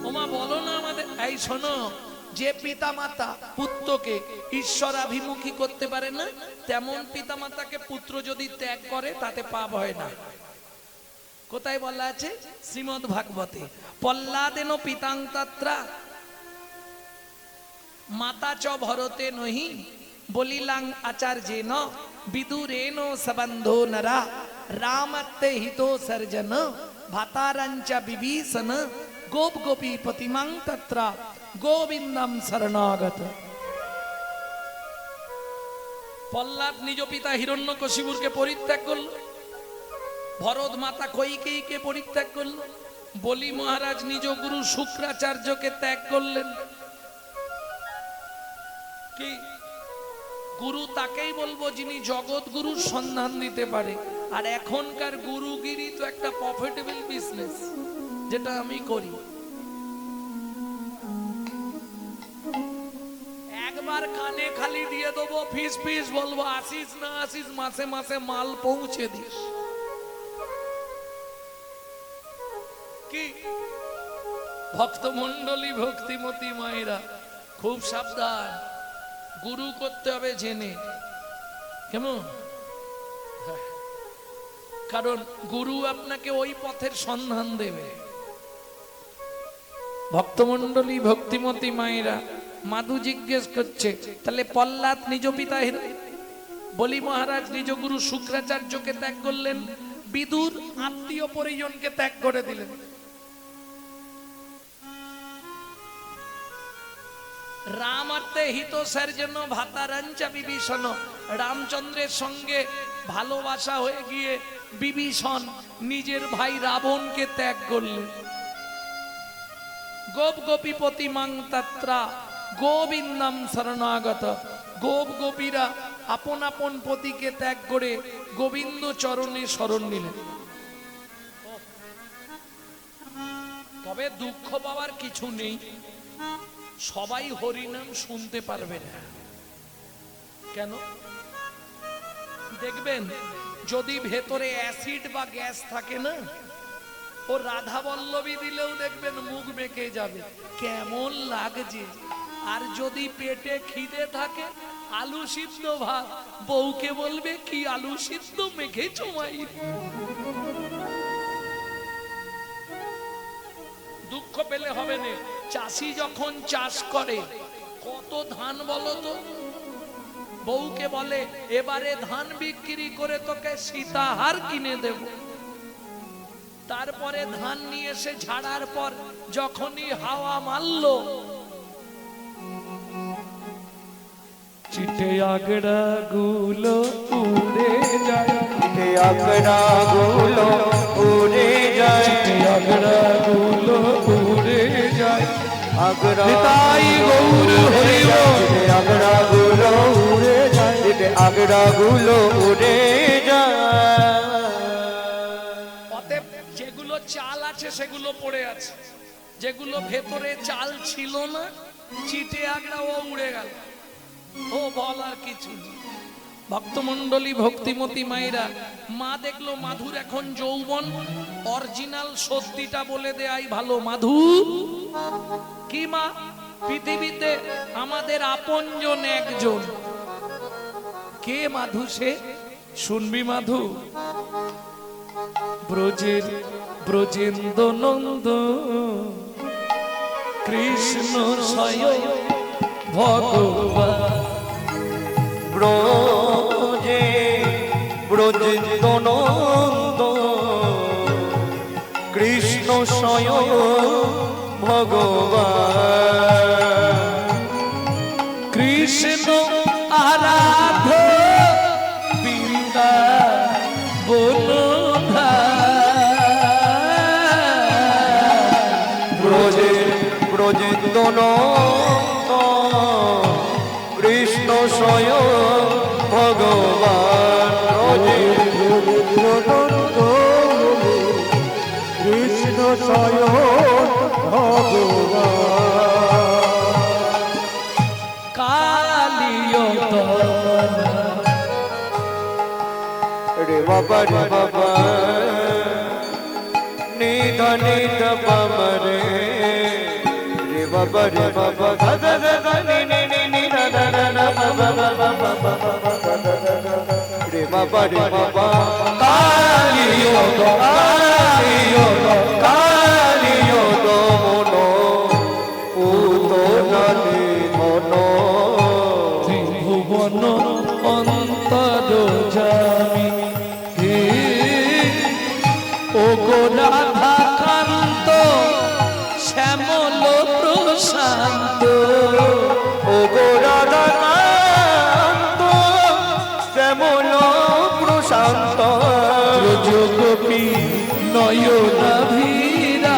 ওমা বলো না আমাদের, এই শোনো, যে পিতা মাতা পুত্রকে ঈশ্বরাভিমুখী করতে পারে না, তেমন পিতা মাতাকে পুত্র যদি ত্যাগ করে তাতে পাপ হয় না। কোথায় বলা আছে? শ্রীমদ ভাগবতে। পল্লাদেন পিতাং তত্রা মাতা চ ভরতে নহি বলিলাং আচার্যেন বিদুরেন সবন্ধো নরা রামত্তে হিতো সর্জন ভাতারঞ্চ বিভীষণ গোপ গোপী পতিমাং তত্রা গোবিন্দম শরণাগত। প্রহ্লাদ নিজ পিতা হিরণ্যকশিপুরকে পরিত্যাগ করল, ভরত মাতা কৈকেয়ীকে পরিত্যাগ করল, বলি মহারাজ নিজ গুরু শুক্রাচার্যকে ত্যাগ করলেন। কি গুরু তাকেই বলবো যিনি জগৎ গুরুর সন্ধান দিতে পারে। আর এখনকার গুরুগিরি তো একটা প্রফিটেবল বিজনেস, যেটা আমি করি। একবার কানে খালি দিয়ে দেবো, ফিস ফিস বলবো, আসিস না আসিস মাসে মাসে মাল পৌঁছে দিস। কি ভক্তমণ্ডলী, ভক্তিমতী মায়েরা খুব সাবধান, গুরু করতে হবে জেনে, কেমন? কারণ গুরু আপনাকে ওই পথের সন্ধান দেবে। ভক্তমণ্ডলী, ভক্তিমতী মায়েরা, মাধু জিজ্ঞেস করছে, তাহলে প্রহ্লাদ নিজ পিতা বলি মহারাজ নিজ গুরু শুক্রাচার্যকে ত্যাগ করলেন, বিদুর আত্মীয় পরিজনকে ত্যাগ করে দিলেন। রামার্থে হিত সর্জন ভাতারঞ্চ বিভীষণ, রামচন্দ্রের সঙ্গে ভালোবাসা হয়ে গিয়ে বিভীষণ নিজের ভাই রাবণকে ত্যাগ করলেন। গোপ গোপীপতি মাং তত্রা গোবিন্দম শরণাগত। গোপ গোপীরা আপন আপন পতিকে ত্যাগ করে গোবিন্দ চরণে শরণ নিলেন। তবে দুঃখ পাওয়ার কিছু নেই, সবাই হরিনাম শুনতে পারবে না। কেন? দেখবেন যদি ভেতরে অ্যাসিড বা গ্যাস থাকে না, ও রাধা বল্লভী দিলেও দেখবেন মুখ বেঁকে যাবে, কেমন লাগছে। আর যদি পেটে খিদে থাকে, আলু সিদ্ধ ভাত, বউকে বলবে কি আলু সিদ্ধ মেখেছো মাই। পেলে হবে না। চাষি যখন চাষ করে কত ধান বলো তো, বউকে বলে এবারে ধান বিক্রি করে তোকে সীতাহার কিনে দেব। তারপরে ধান নিয়ে এসে ঝাড়ার পর যখনই হাওয়া মারলো, চিঠে আগড়া গুলো উড়ে যায়, চিঠে আগড়া গুলো উড়ে যায়, চিঠে আগড়া গুলো উড়ে যায়। আগড়া নিতাই গৌর হরি বল। চিঠে আগড়া গুলো উড়ে যায়, চিঠে আগড়া গুলো উড়ে যায়। অতএব যেগুলো চাল আছে সেগুলো পড়ে আছে, যেগুলো ভেতরে চাল ছিল না চিটে আগড়া ও উড়ে গেল, ও বলার কিছু নেই। ভক্তমণ্ডলী, ভক্তিমতী মায়েরা, মা দেখলো মাধুর এখন যৌবন, অরিজিনাল সত্যিটা বলে দেয়াই ভালো। মাধু কি মা, পৃথিবীতে আমাদের আপনজন একজন, কে মাধু সে? শুনবি মাধু, ব্রজেন্দ্র নন্দ কৃষ্ণ স্বয়ং ভগবান। ব্রজেন্দ্র নন্দ কৃষ্ণ স্বয়ং ভগবান। কৃষ্ণ আরাধ বৃন্দাবন ব্রজেন্দ্র নন্দ কৃষ্ণ স্বয়ং ভগবান। কৃষ্ণ স্বয়ং ভগবান। কালিয়তনা রে বাবা রে বাবা নিধ নিধ বাম রে, রে বাবা রে বাবা দাদা দাদা নি নি নি নি দাদা দাদা বাবা বাবা বাবা রে বাবা রে বাবা। কালিয়ত কালিয়ত কালিয়ত মন উদনানি মন ত্রিভুবন অন্তর জামি হে, ও গো রাধা কান্ত শ্যামল প্রশান্ত। ও গো রাধা কান্ত শ্যামল প্রশান্ত। ব্রজগোপী নয়নাভিরা,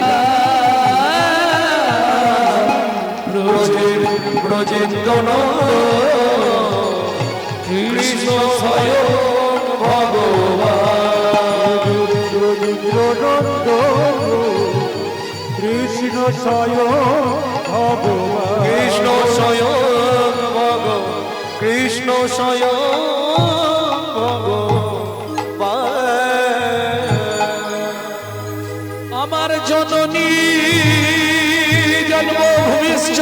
ব্রজেন্দ্র নন্দ কৃষ্ণ স্বয়ং ভগবান। ব্রজেন্দ্র কৃষ্ণ স্বয়ং ভগবান। কৃষ্ণ স্বয়ং ভগবান, কৃষ্ণ স্বয়ং ভগবান। আমার জননী জন্মভূমিষ্ঠ